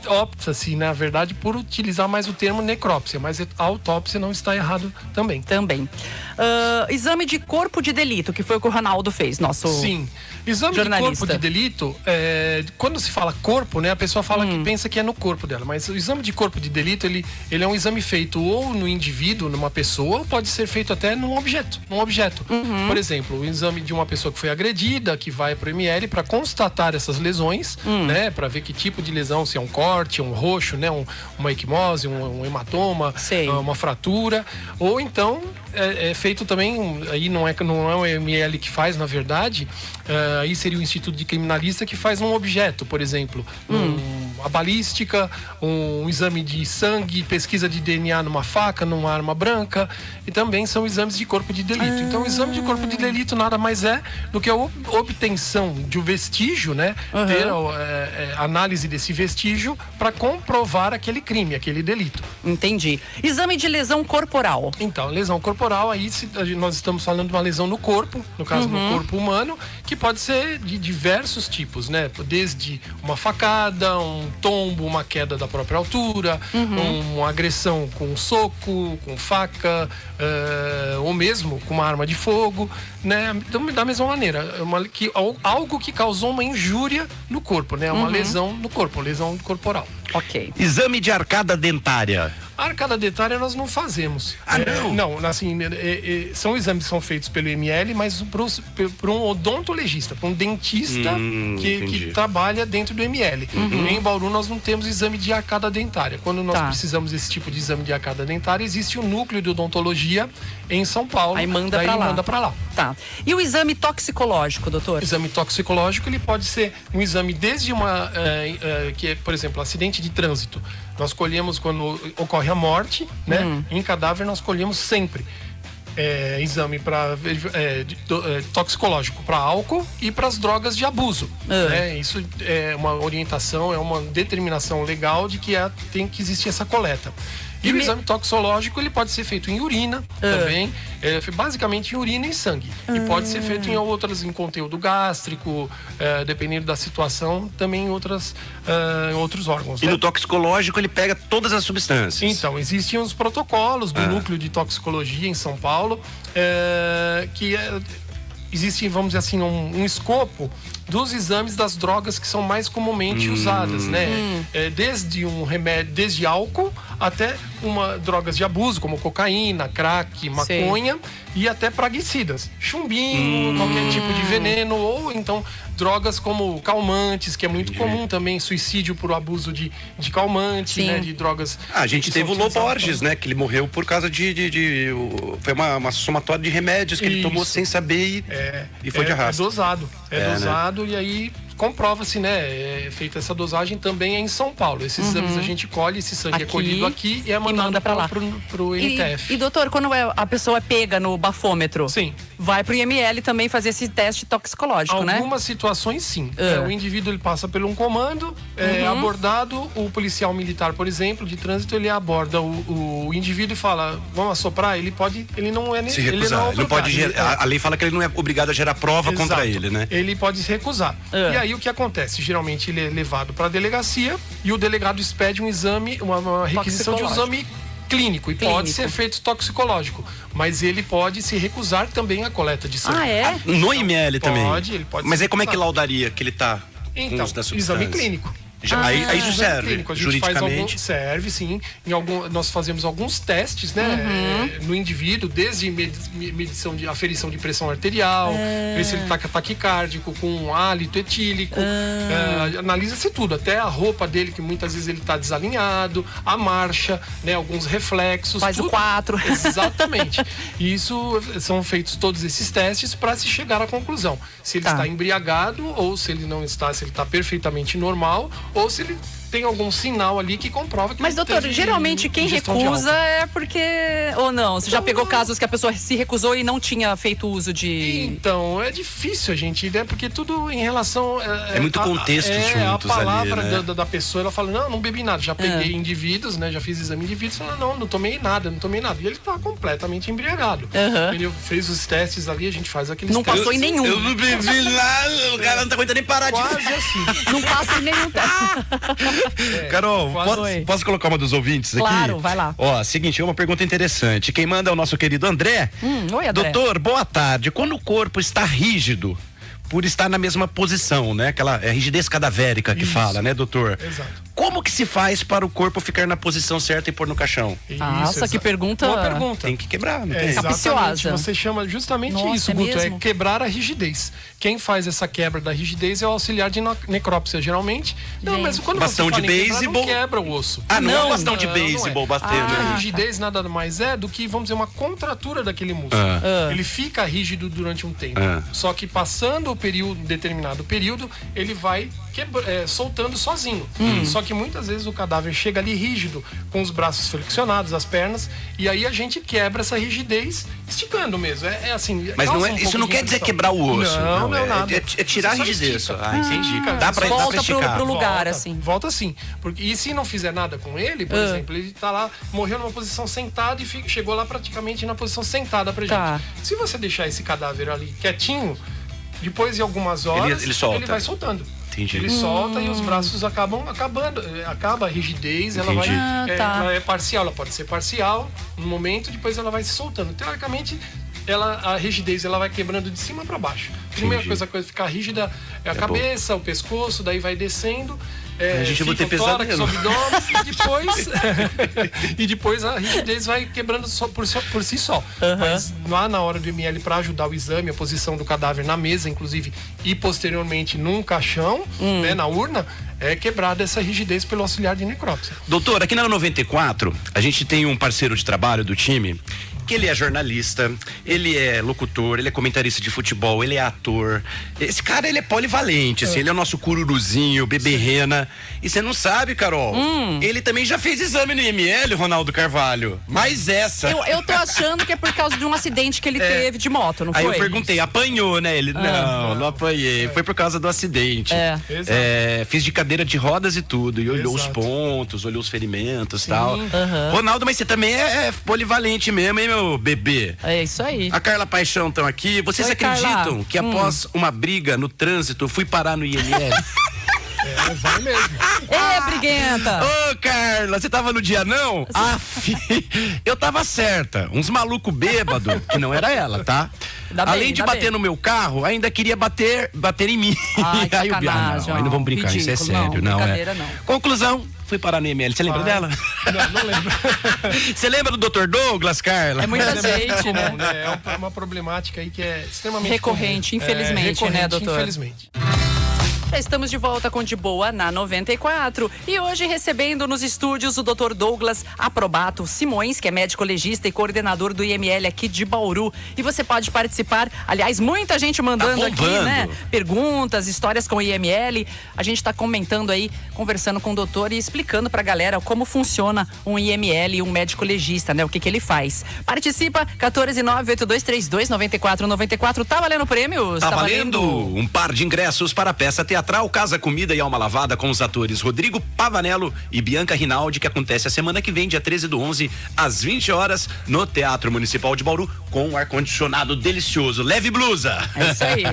opta-se, na verdade, por utilizar mais o termo necrópsia, mas a autópsia não está errado também. Exame de corpo de delito, que foi o que o Ronaldo fez, nosso Sim. Exame jornalista. de corpo de delito, quando se fala corpo, né, a pessoa fala que pensa que é no corpo dela, mas o exame de corpo de delito, ele é um exame feito ou no indivíduo, numa pessoa, ou pode ser feito até num objeto. Por exemplo, o exame de uma pessoa que foi agredida, que vai pro ML para constatar essas lesões, né, para ver que tipo de lesão, se é um corte, um roxo, né, uma equimose, um hematoma, uma fratura, ou então é feito também, aí não é o ML que faz, na verdade, aí seria o Instituto de Criminalista que faz um objeto, por exemplo, a balística, um exame de sangue, pesquisa de DNA numa faca, numa arma branca, e também são exames de corpo de delito. Então, o exame de corpo de delito nada mais é do que a obtenção de um vestígio, né? Ter análise desse vestígio para comprovar aquele crime, aquele delito. Entendi. Exame de lesão corporal. Então, lesão corporal, aí nós estamos falando de uma lesão no corpo, no caso no corpo humano, que pode ser de diversos tipos, né? Desde uma facada, um tombo, uma queda da própria altura, uma agressão com um soco, com faca, ou mesmo com uma arma de fogo, né? Então, da mesma maneira, algo que causou uma injúria no corpo, né? Uma lesão no corpo, lesão corporal. Ok. Exame de arcada dentária. A arcada dentária nós não fazemos. Não? Não, assim, são exames que são feitos pelo ML, mas por um odontologista, por um dentista que trabalha dentro do ML. Em Bauru nós não temos exame de arcada dentária. Quando nós precisamos desse tipo de exame de arcada dentária, existe um núcleo de odontologia em São Paulo. Aí manda pra lá. Tá. E o exame toxicológico, doutor? O exame toxicológico, ele pode ser um exame desde que é, por exemplo, acidente de trânsito. Nós colhemos quando ocorre a morte, né? Em cadáver nós colhemos sempre exame toxicológico para álcool e para as drogas de abuso. Né? Isso é uma orientação, é uma determinação legal de que tem que existir essa coleta. E o exame toxicológico, ele pode ser feito em urina também, basicamente em urina e sangue. E pode ser feito em conteúdo gástrico, dependendo da situação, também em outros órgãos. E no toxicológico ele pega todas as substâncias. Então, existem os protocolos do Núcleo de Toxicologia em São Paulo, existe, vamos dizer assim, um escopo dos exames das drogas que são mais comumente usadas, né? Desde um remédio, desde álcool até drogas de abuso, como cocaína, crack, maconha e até praguicidas, chumbinho, qualquer tipo de veneno, ou então drogas como calmantes, que é muito comum também, suicídio por abuso de calmante, né? De drogas. A gente teve o Lô Borges, né? Que ele morreu por causa foi uma somatória de remédios que ele tomou sem saber e foi de arrasto. É dosado, né? E aí comprova-se, né? Feita essa dosagem também em São Paulo. Esses exames a gente colhe, esse sangue é colhido aqui e é mandado pra lá. pro NTF. E doutor, quando a pessoa é pega no bafômetro, vai pro IML também fazer esse teste toxicológico, né? Algumas situações, sim. O indivíduo, ele passa por um comando, é abordado, o policial militar, por exemplo, de trânsito, ele aborda o indivíduo e fala, vamos assoprar, ele não é... Se recusar, ele não pode a lei fala que ele não é obrigado a gerar prova contra ele, né? Ele pode se recusar. E aí o que acontece? Geralmente ele é levado para a delegacia e o delegado expede um exame, uma requisição de um exame clínico, e pode ser feito toxicológico, mas ele pode se recusar também a coleta de sangue. No IML também? Ele pode. Mas aí como é que laudaria que ele tá com uso da substância? Exame clínico. Aí isso serve, juridicamente? Serve, sim. Nós fazemos alguns testes, né? No indivíduo, desde medição de aferição de pressão arterial, ver se ele está taquicárdico, com hálito etílico. Analisa-se tudo, até a roupa dele, que muitas vezes ele está desalinhado, a marcha, né? Alguns reflexos. Faz tudo. o 4. Exatamente. E isso são feitos todos esses testes para se chegar à conclusão. Se ele está embriagado ou se ele não está, se ele está perfeitamente normal, ou se ele tem algum sinal ali que comprova que... Mas, doutor, geralmente quem recusa é porque... Ou não? Você já pegou casos que a pessoa se recusou e não tinha feito uso de... Então, é difícil a gente, né? Porque tudo em relação... É muito contexto juntos a palavra ali, né? da pessoa, ela fala, não bebi nada. Já peguei indivíduos, né? Já fiz exame de indivíduos, fala, não tomei nada. E ele tá completamente embriagado. Ele fez os testes ali, a gente faz aqueles testes. Não passou em nenhum. Eu não bebi nada, o cara não tá aguentando nem parar Quase assim. Não passa em nenhum teste. Carol, posso colocar uma dos ouvintes aqui? Claro, vai lá. Ó, seguinte, é uma pergunta interessante. Quem manda é o nosso querido André. Oi, André. Doutor, boa tarde. Quando o corpo está rígido, por estar na mesma posição, né? Aquela rigidez cadavérica que fala, né, doutor? Exato. Como que se faz para o corpo ficar na posição certa e pôr no caixão? Nossa, que pergunta. Boa pergunta. Tem que quebrar, não tem? Exatamente. Capiciosa. Você chama justamente Nossa, isso, é Guto, mesmo? é quebrar a rigidez. Quem faz essa quebra da rigidez é o auxiliar de necrópsia, geralmente. Não, mas quando Bastão você fala de em quebrar, beisebol. não quebra o osso. Ah, não é um Não, bastão de não beisebol é. batendo. A rigidez nada mais é do que, vamos dizer, uma contratura daquele músculo. Ele fica rígido durante um tempo. Só que passando o período, determinado período, ele vai soltando sozinho. Só que muitas vezes o cadáver chega ali rígido, com os braços flexionados, as pernas, e aí a gente quebra essa rigidez esticando mesmo. É assim. Mas não é, causa um isso pouco não de quer dizer infecção. quebrar o osso. Não, nada. É tirar a Você só rigidez. estica. Ah, entendi. Estica. Dá pra Volta esticar. pro lugar, assim. Volta sim. E se não fizer nada com ele, por exemplo, ele tá lá, morreu numa posição sentada e chegou lá praticamente na posição sentada pra gente. Tá. Se você deixar esse cadáver ali quietinho, depois de algumas horas, Ele solta. ele vai soltando. Entendi. Ele solta e os braços acabam acabando. Acaba a rigidez, ela vai. Entendi. Tá. Ela é parcial, ela pode ser parcial no momento, depois ela vai se soltando. Teoricamente, a rigidez ela vai quebrando de cima para baixo. Primeira coisa que vai ficar rígida é a cabeça, o pescoço, daí vai descendo. A gente vai ter fica o tórax, o pesadelo. abdômen e depois a rigidez vai quebrando por si só. Mas lá na hora do ML, para ajudar o exame, a posição do cadáver na mesa, inclusive, e posteriormente num caixão, né, na urna, é quebrada essa rigidez pelo auxiliar de necrópsia. Doutor, aqui na 94, a gente tem um parceiro de trabalho do time que ele é jornalista, ele é locutor, ele é comentarista de futebol, ele é ator. Esse cara, ele é polivalente, assim, ele é o nosso cururuzinho, bebê rena. E você não sabe, Carol, ele também já fez exame no IML, Ronaldo Carvalho. Mas essa... Eu tô achando que é por causa de um acidente que ele teve de moto, não foi? Aí eu perguntei, apanhou, né? Ele, não apanhei. Foi por causa do acidente. Fiz de cadeira de rodas e tudo. E olhou os pontos, olhou os ferimentos e tal. Ronaldo, mas você também é polivalente mesmo, hein, meu bebê? É isso aí. A Carla Paixão estão aqui. Vocês Oi, acreditam Carla. que após uma briga no trânsito, fui parar no IML? Vai mesmo. Ê, briguenta! Ô, Carla, você tava no dia não? Eu tava certa. Uns malucos bêbados, que não era ela, tá? Além de bater no meu carro, ainda queria bater em mim. Ai, que Aí eu sacanagem, não, aí não vamos brincar, ridículo, isso é sério. não, Não, brincadeira não. Conclusão, fui parar no IML. Você lembra dela? Não lembro. Você lembra do Dr. Douglas, Carla? É muita gente, comum, né? É uma problemática aí que é extremamente Recorrente, comum. infelizmente, né, doutor? Infelizmente. Já estamos de volta com De Boa na 94 e hoje recebendo nos estúdios o Dr. Douglas Aprobato Simões, que é médico legista e coordenador do IML aqui de Bauru. E você pode participar, aliás, muita gente mandando aqui, né? Perguntas, histórias com o IML. A gente está comentando aí, conversando com o doutor e explicando pra galera como funciona um IML e um médico legista, né? O que ele faz. Participa, 14982329494. Tá valendo prêmios? Tá valendo um par de ingressos para a peça teatral Casa Comida e Alma Lavada com os atores Rodrigo Pavanello e Bianca Rinaldi, que acontece a semana que vem, dia 13/11, às 20 horas, no Teatro Municipal de Bauru, com um ar-condicionado delicioso. Leve blusa! É isso aí.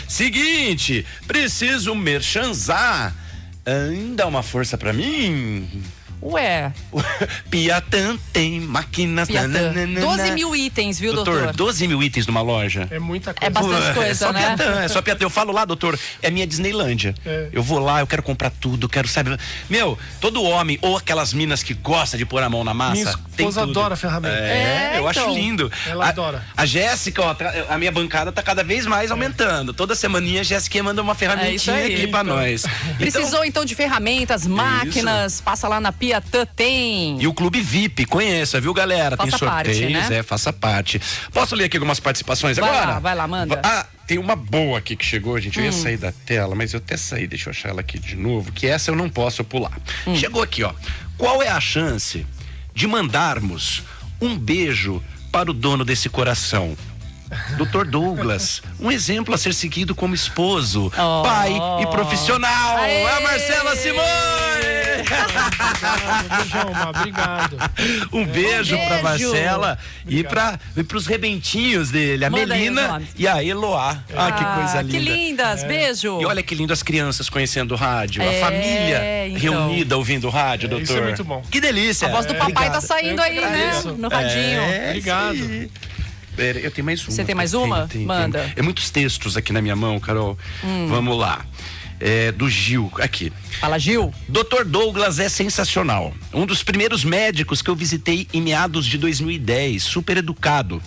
Seguinte, preciso merchanzar. Dá uma força pra mim? Ué. Piatã tem máquinas. Piatã. 12 mil itens, viu, doutor? 12 mil itens numa loja. É muita coisa. É bastante coisa, é só né? Piatã, é só Piatã. Eu falo lá, doutor, é minha Disneylândia. Eu vou lá, eu quero comprar tudo, quero, sabe? Meu, todo homem, ou aquelas minas que gostam de pôr a mão na massa, Minha tem esposa tudo. adora ferramenta. Eu acho lindo. Ela adora. A Jéssica, ó, a minha bancada tá cada vez mais aumentando. Toda semaninha a Jéssica manda uma ferramentinha aí. aqui pra nós. Precisou então de ferramentas, máquinas, passa lá na Piatã, tem. E o Clube VIP, conheça, viu, galera? Faça tem sorteios, parte, né? faça parte. Posso ler aqui algumas participações agora? Vai lá, manda. Tem uma boa aqui que chegou, gente. Eu ia sair da tela, mas eu até saí, deixa eu achar ela aqui de novo, que essa eu não posso pular. Chegou aqui, ó. Qual é a chance de mandarmos um beijo para o dono desse coração? Dr. Douglas, um exemplo a ser seguido como esposo, pai e profissional. Aê! É a Marcela Simões! Beijão, Má, obrigado. Um beijo pra beijo. Marcela e pros rebentinhos dele, a Manda aí os Melina nomes. e a Eloá. Ah, que coisa linda. Que lindas, beijo. E olha que lindo as crianças conhecendo o rádio, a É, família então. reunida ouvindo o rádio, doutor. Isso é muito bom. Que delícia. A voz do papai Obrigado. tá saindo Eu que aí, né? agradeço. No radinho. Obrigado. Isso aí. Pera, eu tenho mais uma. Você tem mais uma? Manda. É muitos textos aqui na minha mão, Carol. Vamos lá. Do Gil, aqui. Fala, Gil. Dr. Douglas é sensacional. Um dos primeiros médicos que eu visitei em meados de 2010, super educado.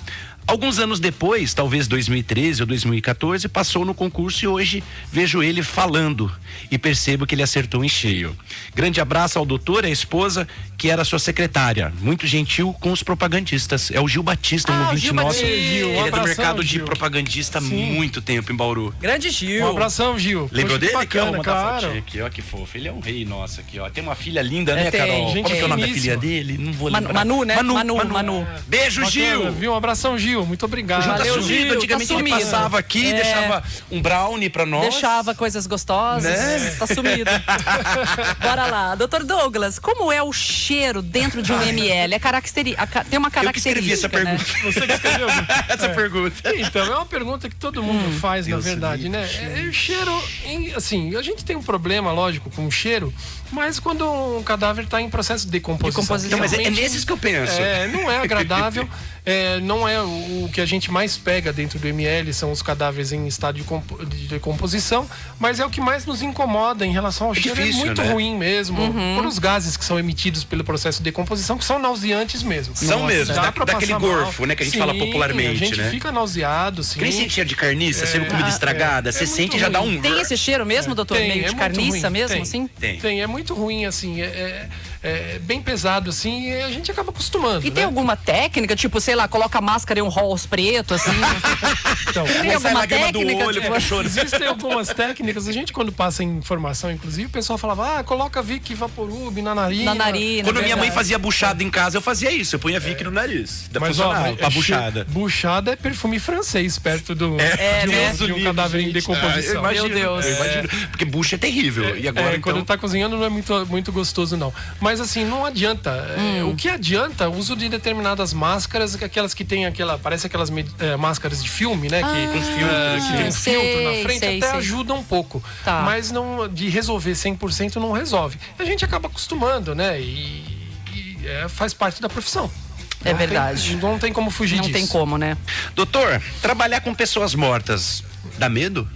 Alguns anos depois, talvez 2013 ou 2014, passou no concurso e hoje vejo ele falando e percebo que ele acertou em cheio. Grande abraço ao doutor, a esposa, que era sua secretária. Muito gentil com os propagandistas. É o Gil Batista, um Ah, o ouvinte Gil nosso. Batista. Ele é do abração, mercado de Gil. propagandista há muito tempo em Bauru. Grande Gil. Um abração, Gil. Lembrou Poxa, que dele? Que bacana, uma claro. fotinha aqui, ó, que fofo. Ele é um rei nosso aqui, ó. Tem uma filha linda, né, Tem, Carol? gente Como que é o nome da finíssima. filha dele? Não vou Manu, lembrar. Manu, né? Manu. Beijo, Bacana, Gil! viu? Um abração, Gil. Muito obrigado. Tá Valeu, sumido. Gil, Antigamente tá ele sumido. passava aqui, É. deixava um brownie pra nós. Deixava coisas gostosas, Né? tá sumido. Bora lá. Doutor Douglas, como é o cheiro dentro de um ML? Tem uma Eu que escrevi essa característica, né? pergunta. Você que escreveu? Essa pergunta. Então, é uma pergunta que todo mundo faz, na Deus verdade, livre, né? O cheiro, assim, a gente tem um problema, lógico, com o cheiro, mas quando um cadáver está em processo de decomposição. Decomposição. Não, mas é realmente, nesses que eu penso. não é agradável, não é o que a gente mais pega dentro do ML, são os cadáveres em estado de decomposição, mas é o que mais nos incomoda em relação ao cheiro. difícil, É muito né? ruim mesmo, por os gases que são emitidos pelo processo de decomposição, que são nauseantes mesmo. São mesmo, dá pra daquele passar mal. gorfo, né, que a gente fala popularmente, a gente né? fica nauseado, sim. Que nem sentia de carniça, sendo comida estragada, você muito sente e já dá ruim. um... Tem esse cheiro mesmo, doutor? Tem, Meio é de muito carniça ruim. mesmo, Tem. assim? Tem. É muito ruim, assim, é bem pesado, assim, e a gente acaba acostumando, E tem né? alguma técnica, tipo, sei lá, coloca a máscara e um rolls preto, assim? Então, Tem Sai alguma lágrima do técnica? olho, tipo, fica chorando. existem algumas técnicas, a gente quando passa informação, inclusive, o pessoal falava, coloca Vic Vaporub na narina. Na narina. Quando minha mãe verdade. fazia buchada em casa, eu fazia isso. Eu punha Vic no nariz. Da Mas, ó, funcionava, pra buchada. buchada é perfume francês, perto de um cadáver em eu decomposição. imagino, Meu Deus. eu imagino. Porque bucha é terrível. E agora, Quando então... tá cozinhando não é muito gostoso, não. Mas assim, não adianta. O que adianta, o uso de determinadas máscaras, aquelas que tem parece aquelas máscaras de filme, né? Que tem um filtro na frente, sei, até sei. ajuda um pouco. Tá. Mas não, de resolver 100% não resolve. A gente acaba acostumando, né? Faz parte da profissão. É verdade. Não tem como fugir Não disso. tem como, né? Doutor, trabalhar com pessoas mortas dá medo?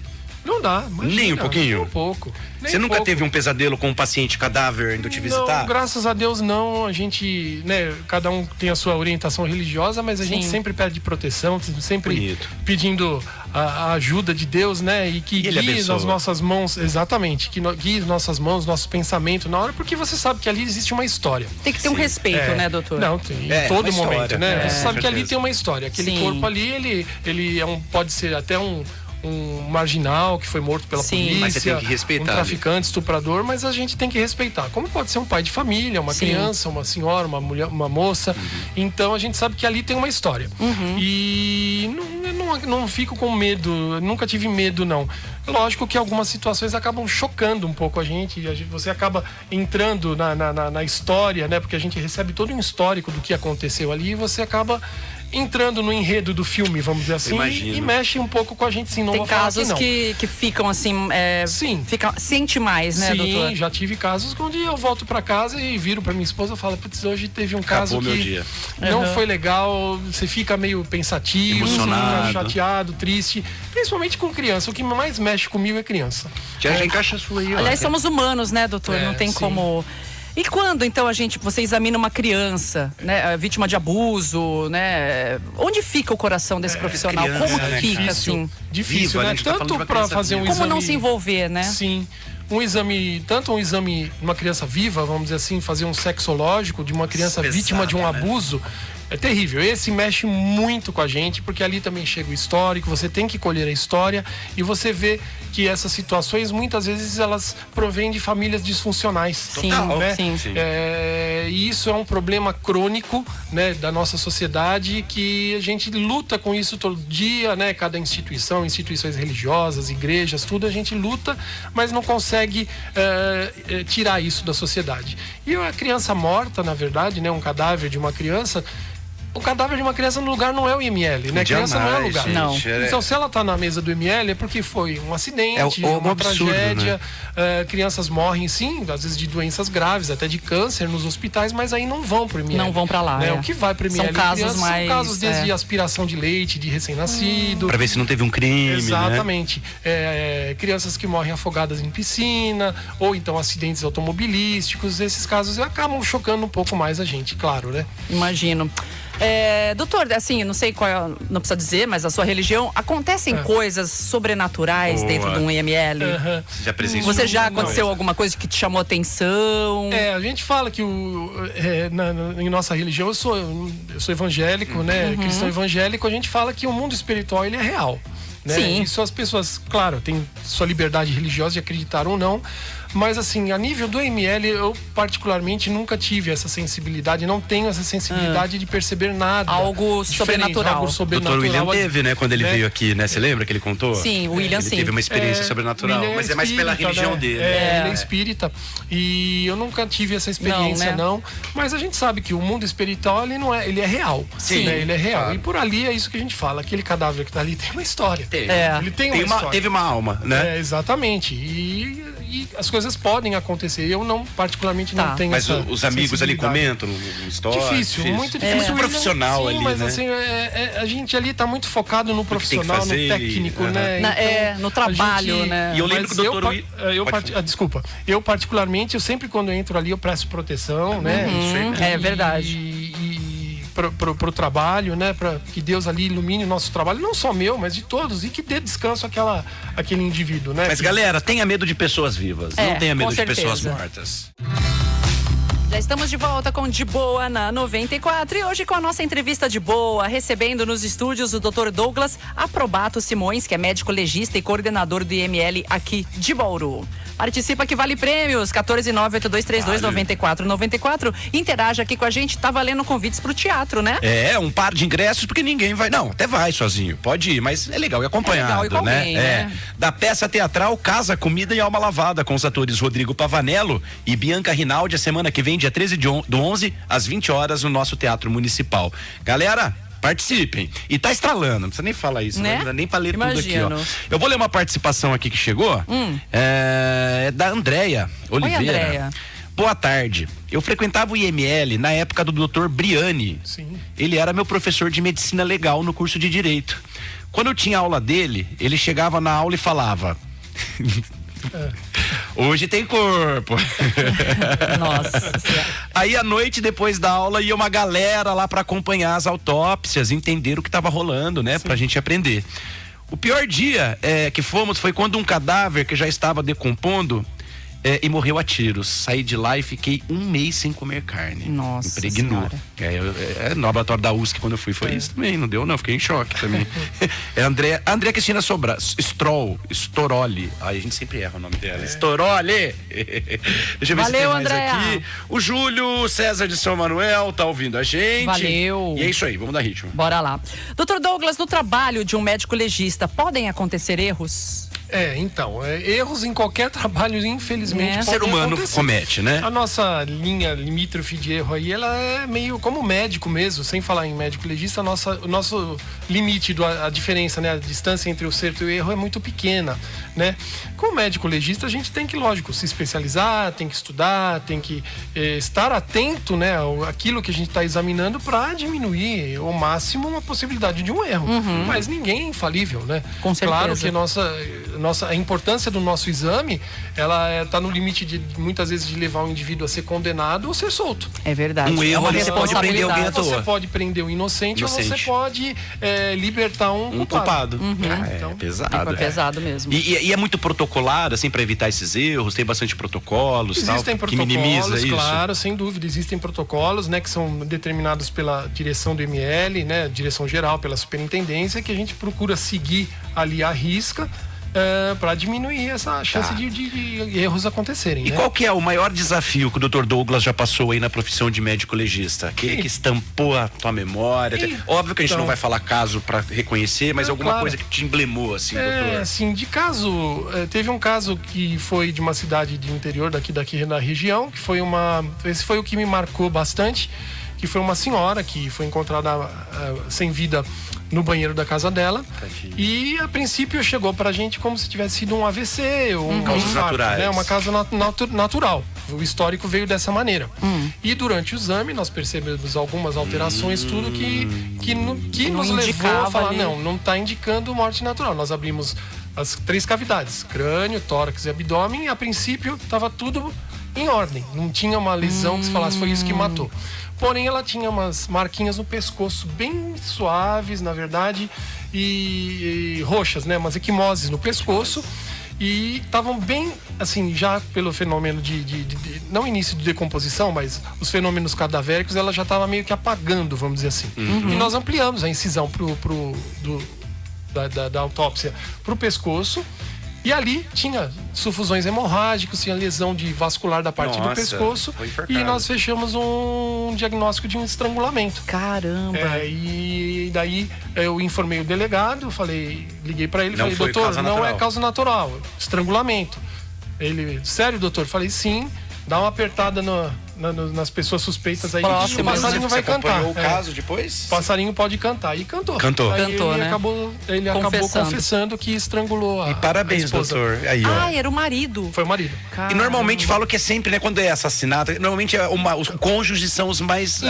Não dá, imagina, Nem um pouquinho? Nem um pouco. Nem Você nunca pouco. teve um pesadelo com um paciente cadáver indo te visitar? Não, graças a Deus não. A gente, né, cada um tem a sua orientação religiosa, mas a gente sempre pede proteção, sempre Bonito. pedindo a ajuda de Deus, né? E que ele guie abençoa. as nossas mãos, exatamente, que guie as nossas mãos, nosso pensamento na hora, porque você sabe que ali existe uma história. Tem que ter um respeito, né, doutor? Não, tem em É, todo uma momento, história, né? com Você sabe que ali certeza. tem uma história. Aquele Sim. corpo ali, ele pode ser até um marginal que foi morto pela Sim. polícia, Mas você tem que respeitar, um traficante, estuprador, mas a gente tem que respeitar. Como pode ser um pai de família, uma Sim. criança, uma senhora, uma mulher, uma moça. Então a gente sabe que ali tem uma história. E não fico com medo, nunca tive medo, não. Lógico que algumas situações acabam chocando um pouco a gente. Você acaba entrando na história, né? Porque a gente recebe todo um histórico do que aconteceu ali e você acaba entrando no enredo do filme, vamos dizer assim, imagino. e mexe um pouco com a gente, sim. Não Tem vou falar casos que não. que ficam assim. Sim. Sente mais, né, Sim, doutor? já tive casos onde eu volto pra casa e viro pra minha esposa e falo, putz, hoje teve um caso Acabou meu que dia. não foi legal, você fica meio pensativo, Emocionado. fica chateado, triste, principalmente com criança. O que mais mexe comigo é criança. Já encaixa a sua aí, ó. Aliás, somos humanos, né, doutor? Não tem sim. como. E quando, então, você examina uma criança, né, vítima de abuso, né? Onde fica o coração desse profissional? criança, Como que né, fica, cara? assim? Difícil, Viva, né? A né? gente tá falando de Tanto uma pra criança fazer um viva. Como exame... não se envolver, né? Sim. Tanto um exame de uma criança viva, vamos dizer assim, fazer um sexológico de uma criança Pesado, vítima de um né? abuso, É terrível. Esse mexe muito com a gente, porque ali também chega o histórico, você tem que colher a história e você vê que essas situações, muitas vezes, elas provêm de famílias disfuncionais. Sim, né? sim. E isso é um problema crônico, né, da nossa sociedade, que a gente luta com isso todo dia, né? Cada instituição, instituições religiosas, igrejas, tudo, a gente luta, mas não consegue tirar isso da sociedade. E a criança morta, na verdade, né, um cadáver de uma criança... O cadáver de uma criança no lugar não é o IML, né? Jamais, Criança não é o lugar. gente, Não. Então, se ela tá na mesa do IML é porque foi um acidente, uma absurdo, tragédia. Crianças morrem, sim, às vezes de doenças graves, até de câncer nos hospitais, mas aí não vão pro IML. Não vão pra lá, né? é. O que vai pro IML? São casos mais... São casos desde aspiração de leite, de recém-nascido. Pra ver se não teve um crime, Exatamente. Crianças que morrem afogadas em piscina, ou então acidentes automobilísticos. Esses casos acabam chocando um pouco mais a gente, claro, né? Imagino. Doutor, assim, não sei qual é, não precisa dizer, mas a sua religião, acontecem coisas sobrenaturais dentro de um IML? Você já presenciou? Você já aconteceu alguma coisa que te chamou atenção? A gente fala que em nossa religião, eu sou evangélico, né? Cristão evangélico, a gente fala que o mundo espiritual, ele é real. Né? Sim. Isso as pessoas, claro, têm sua liberdade religiosa de acreditar ou não, mas assim, a nível do IML, eu particularmente nunca tive essa sensibilidade, não tenho essa sensibilidade de perceber nada. Algo sobrenatural. Algo sobrenatural. Dr. William teve, né, quando ele veio aqui, né? Você lembra que ele contou? Sim, o William, Ele sim. teve uma experiência sobrenatural, William mas é mais pela espírita, religião né? dele. Ele é espírita e eu nunca tive essa experiência, Não, né? mas a gente sabe que o mundo espiritual, ele é real. Sim. Né? Ele é real. Claro. E por ali é isso que a gente fala, aquele cadáver que tá ali tem uma história. Ele tem uma história. Teve uma alma, né? Exatamente. E as coisas podem acontecer. Eu não, particularmente, não tenho Mas essa os amigos ali sensibilidade. comentam história. Difícil, muito É difícil. muito profissional Sim, ali, mas né? assim, a gente ali tá muito focado no que tem que profissional, no fazer técnico, e- né? no trabalho, né? E eu lembro Mas que o doutor... desculpa. Eu, particularmente, eu sempre quando eu entro ali, eu presto proteção, né? É verdade. E pro trabalho, né? Pra que Deus ali ilumine o nosso trabalho, não só meu, mas de todos, e que dê descanso àquele indivíduo, né? Mas galera, tenha medo de pessoas vivas, não tenha medo com de pessoas certeza. mortas. Já estamos de volta com De Boa na 94 e hoje com a nossa entrevista de boa, recebendo nos estúdios o Dr. Douglas Aprobato Simões, que é médico legista e coordenador do IML aqui de Bauru. Participa que vale prêmios, 14982329494. Interaja aqui com a gente, tá valendo convites pro teatro, né? Um par de ingressos, porque ninguém vai. Não, até vai sozinho, pode ir, mas é legal ir acompanhado, É legal ir com alguém, né? Da peça teatral Casa, Comida e Alma Lavada, com os atores Rodrigo Pavanello e Bianca Rinaldi, a semana que vem, dia 13 do 11, às 20 horas, no nosso Teatro Municipal. Galera, participem. E tá estralando, não precisa nem falar isso, né? Não dá nem pra ler Imagino. tudo aqui, ó. Eu vou ler uma participação aqui que chegou, é da Andréia Oliveira. Oi, Andréia. Boa tarde. Eu frequentava o IML na época do Dr. Briani. Sim. Ele era meu professor de medicina legal no curso de Direito. Quando eu tinha aula dele, ele chegava na aula e falava... Hoje tem corpo. Nossa. Aí à noite, depois da aula, ia uma galera lá pra acompanhar as autópsias, entender o que tava rolando, né? Pra gente aprender. O pior dia que fomos foi quando um cadáver que já estava decompondo e morreu a tiros. Saí de lá e fiquei 1 mês sem comer carne. Nossa Impregnou. Senhora. No laboratório da USP, quando eu fui, foi isso também. Não deu, não. Fiquei em choque também. André Cristina Storoli. Aí a gente sempre erra o nome dela. Storoli! Deixa eu ver se tem Valeu, mais Andréa. aqui. O Júlio César de São Manuel tá ouvindo a gente. Valeu. E é isso aí, vamos dar ritmo. Bora lá. Dr. Douglas, no trabalho de um médico legista, podem acontecer erros? Então, erros em qualquer trabalho, infelizmente, O O ser podem humano acontecer. comete, né? A nossa linha limítrofe de erro aí, ela é meio como médico mesmo, sem falar em médico legista, o nosso limite, a diferença, né? A distância entre o acerto e o erro é muito pequena, né? Como médico legista, a gente tem que, lógico, se especializar, tem que estudar, tem que estar atento, né? Aquilo que a gente está examinando para diminuir ao máximo a possibilidade de um erro. Mas ninguém é infalível, né? Com certeza. Claro que a importância do nosso exame, ela está no limite de muitas vezes de levar o indivíduo a ser condenado ou ser solto. É verdade. Um erro ali, você pode prender alguém à toa. Você pode prender o inocente. Ou você pode libertar um culpado. Então, é pesado. É pesado mesmo. E é muito protocolado, assim, para evitar esses erros? Tem bastante protocolos, existem tal, protocolos, que minimiza isso? Claro, sem dúvida. Existem protocolos, né, que são determinados pela direção do IML, né, direção geral, pela superintendência, que a gente procura seguir ali à risca para diminuir essa chance de erros acontecerem. E qual que é o maior desafio que o Dr. Douglas já passou aí na profissão de médico legista? Que estampou a tua memória? Óbvio que a gente não vai falar caso para reconhecer, mas alguma coisa que te emblemou, assim, doutor? Assim, de caso, teve um caso que foi de uma cidade de interior daqui da região, que foi esse foi o que me marcou bastante, que foi uma senhora que foi encontrada sem vida no banheiro da casa dela. E a princípio chegou pra gente como se tivesse sido um AVC ou um infarto, né? Uma causa natural. O histórico veio dessa maneira. E durante o exame nós percebemos algumas alterações, tudo que nos levou a falar, não está indicando morte natural. Nós abrimos as 3 cavidades, crânio, tórax e abdômen, e a princípio estava tudo em ordem. Não tinha uma lesão que se falasse foi isso que matou. Porém, ela tinha umas marquinhas no pescoço bem suaves, na verdade, e roxas, né? Umas equimoses no pescoço. E estavam bem, assim, já pelo fenômeno não início de decomposição, mas os fenômenos cadavéricos, ela já estava meio que apagando, vamos dizer assim. E nós ampliamos a incisão da autópsia para o pescoço. E ali tinha sufusões hemorrágicas, tinha lesão vascular da parte do pescoço. E nós fechamos um diagnóstico de um estrangulamento. Caramba! E daí eu informei o delegado, liguei para ele, falei, doutor, não é causa natural, estrangulamento. Ele, sério, doutor? Falei, sim, dá uma apertada nas pessoas suspeitas aí. Próximo, o passarinho vai cantar. O caso depois? O passarinho pode cantar. E cantou. Aí ele acabou confessando que estrangulou a parabéns, a esposa. doutor. Aí, era o marido. Foi o marido. E normalmente falam que é sempre, né, quando é assassinato, normalmente os cônjuges são os mais,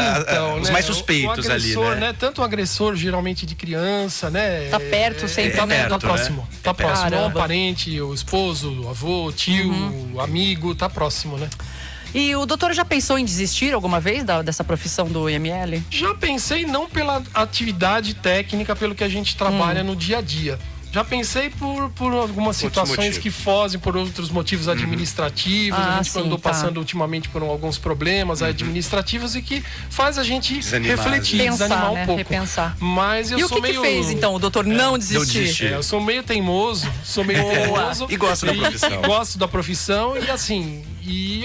os mais suspeitos o agressor, ali, né? Tanto o agressor, geralmente de criança, né? Tá perto sempre, tá próximo. Né? Tá próximo. Caramba. O parente, o esposo, o avô, o tio, o amigo, tá próximo, né? E o doutor já pensou em desistir alguma vez dessa profissão do IML? Já pensei, não pela atividade técnica, pelo que a gente trabalha no dia a dia. Já pensei por algumas situações que fogem, por outros motivos administrativos. A gente andou passando ultimamente por alguns problemas administrativos e que faz a gente refletir, desanimar um pouco. Repensar. Mas eu sou meio... que fez, então, o doutor não desistir? Eu sou meio teimoso, E gosto da profissão. Gosto da profissão e assim,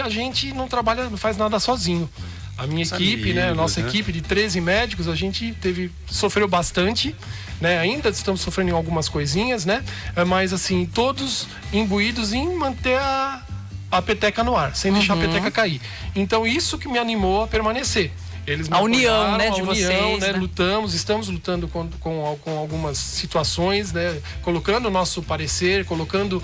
a gente não faz nada sozinho. A minha equipe, né? A nossa equipe de 13 médicos, a gente sofreu bastante, né? Ainda estamos sofrendo em algumas coisinhas, né? Mas assim, todos imbuídos em manter a peteca no ar, sem deixar a peteca cair. Então isso que me animou a permanecer. Eles me união, né, de vocês, né? Estamos lutando com algumas situações, né? Colocando o nosso parecer, colocando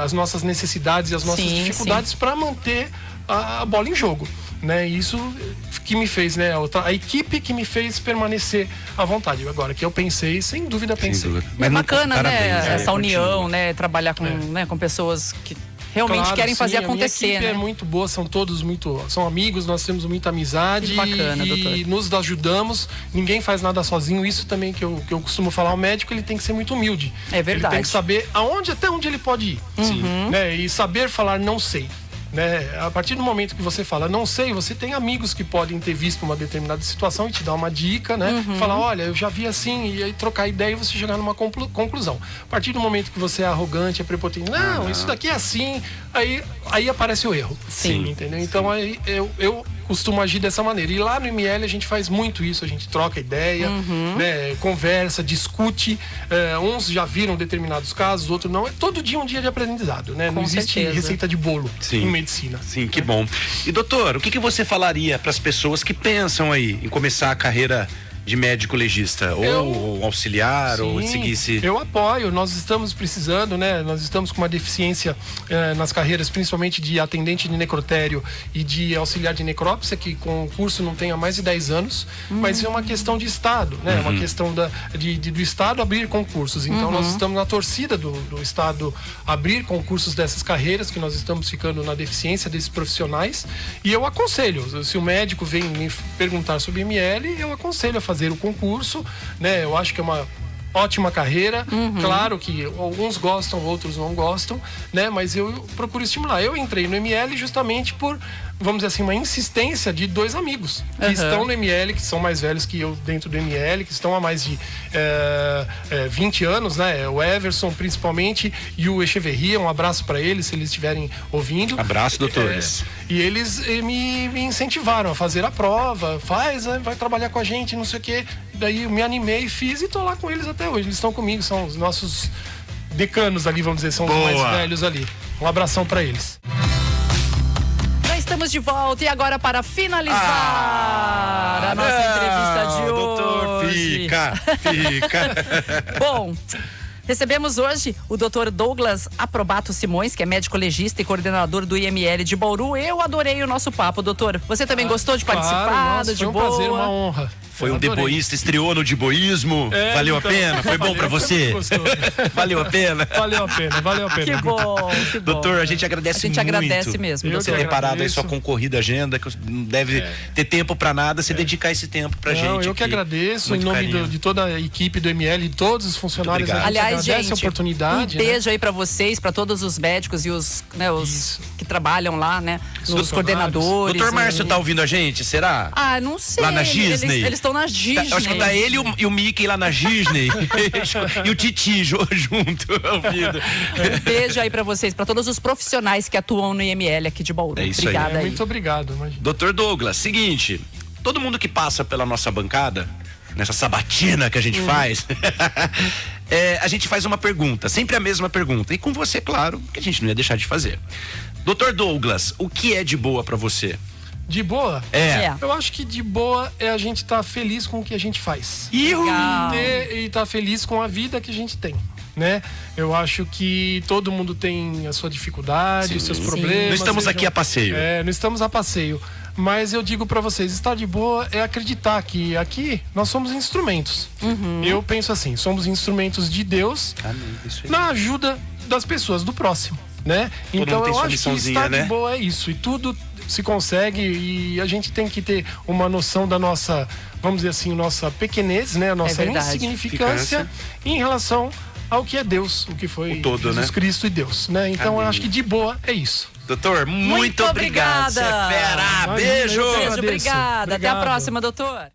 as nossas necessidades e as nossas dificuldades para manter a bola em jogo, né? Isso que me fez, né? A equipe que me fez permanecer à vontade. Agora que eu pensei, sem dúvida pensei. Mas é bacana, né? Essa união, né? Trabalhar com pessoas que realmente querem fazer acontecer. A minha equipe é muito boa, são todos são amigos, nós temos muita amizade. Que bacana, doutor. E nos ajudamos, ninguém faz nada sozinho. Isso também que eu costumo falar, o médico ele tem que ser muito humilde. É verdade. Ele tem que saber até onde ele pode ir. Né? E saber falar não sei. Né? A partir do momento que você fala não sei, você tem amigos que podem ter visto uma determinada situação e te dar uma dica, né? Falar, olha, eu já vi assim, e aí trocar ideia e você chegar numa conclusão. A partir do momento que você é arrogante, é prepotente, não, isso daqui é assim, aí aparece o erro. Sim. Entendeu? Então aí eu costumo agir dessa maneira. E lá no ML a gente faz muito isso, a gente troca ideia, né? Conversa, discute. Uns já viram determinados casos, outros não. Todo dia é um dia de aprendizado, né? Não existe receita de bolo em medicina. Sim, que bom. E doutor, o que você falaria para as pessoas que pensam aí em começar a carreira de médico legista? Ou auxiliar, ou seguisse... Eu apoio, nós estamos precisando, né? Nós estamos com uma deficiência nas carreiras, principalmente de atendente de necrotério e de auxiliar de necrópsia, que com o curso não tem há mais de 10 anos, mas é uma questão de Estado, né? É uma questão do Estado abrir concursos. Então nós estamos na torcida do Estado abrir concursos dessas carreiras, que nós estamos ficando na deficiência desses profissionais, e eu aconselho, se o médico vem me perguntar sobre IML, eu aconselho a fazer o concurso, né? Eu acho que é uma ótima carreira, claro que alguns gostam, outros não gostam, né? Mas eu procuro estimular. Eu entrei no ML justamente por, vamos dizer assim, uma insistência de 2 amigos que estão no ML, que são mais velhos que eu dentro do ML, que estão há mais de 20 anos, né? O Everson, principalmente, e o Echeverria, um abraço para eles, se eles estiverem ouvindo. Abraço, doutores. E eles me incentivaram a fazer a prova, vai trabalhar com a gente, não sei o quê. Daí eu me animei, fiz e tô lá com eles até hoje. Eles estão comigo, são os nossos decanos ali, vamos dizer, são os mais velhos ali. Um abração para eles. Estamos de volta e agora para finalizar a nossa entrevista de hoje. Doutor, fica. Bom, recebemos hoje o Dr. Douglas Aprobato Simões, que é médico legista e coordenador do IML de Bauru. Eu adorei o nosso papo, doutor. Você também gostou de participar do De Boa? Foi um prazer, uma honra. Foi um deboísta, estreou no deboísmo. Valeu a pena? Foi bom pra você? Valeu a pena? Valeu a pena. Que bom. Doutor, a gente agradece muito. A gente agradece mesmo. Você ter parado aí sua concorrida agenda, que não deve ter tempo pra nada, se dedicar esse tempo pra gente. Eu que agradeço, em nome de toda a equipe do ML, de todos os funcionários. Aliás, gente, a oportunidade, um beijo aí pra vocês, pra todos os médicos e os que trabalham lá, né? Os coordenadores. Doutor Márcio tá ouvindo a gente, será? Ah, não sei. Lá na Disney? Eles estão na Disney. Acho que tá ele e o Mickey lá na Disney. E o Titi junto ouvindo. Um beijo aí pra vocês, pra todos os profissionais que atuam no IML aqui de Bauru. É isso. Obrigada aí. Muito obrigado. Doutor Douglas, seguinte, todo mundo que passa pela nossa bancada, nessa sabatina que a gente faz, a gente faz uma pergunta, sempre a mesma pergunta. E com você, claro, que a gente não ia deixar de fazer. Doutor Douglas, o que é de boa pra você? De boa? Eu acho que de boa é a gente estar feliz com o que a gente faz. E estar feliz com a vida que a gente tem, né? Eu acho que todo mundo tem a sua dificuldade, os seus problemas. Não estamos aqui a passeio. Não estamos a passeio. Mas eu digo pra vocês, estar de boa é acreditar que aqui nós somos instrumentos. Eu penso assim, somos instrumentos de Deus na ajuda das pessoas, do próximo, né? Então eu acho que estar de boa é isso. E tudo se consegue, e a gente tem que ter uma noção da nossa, vamos dizer assim, nossa pequenez, né? A nossa insignificância em relação ao que é Deus, o que foi Jesus Cristo e Deus, né? Então eu acho que de boa é isso. Doutor, muito obrigado. Você é fera. Beijo. Obrigada. Até a próxima, doutor.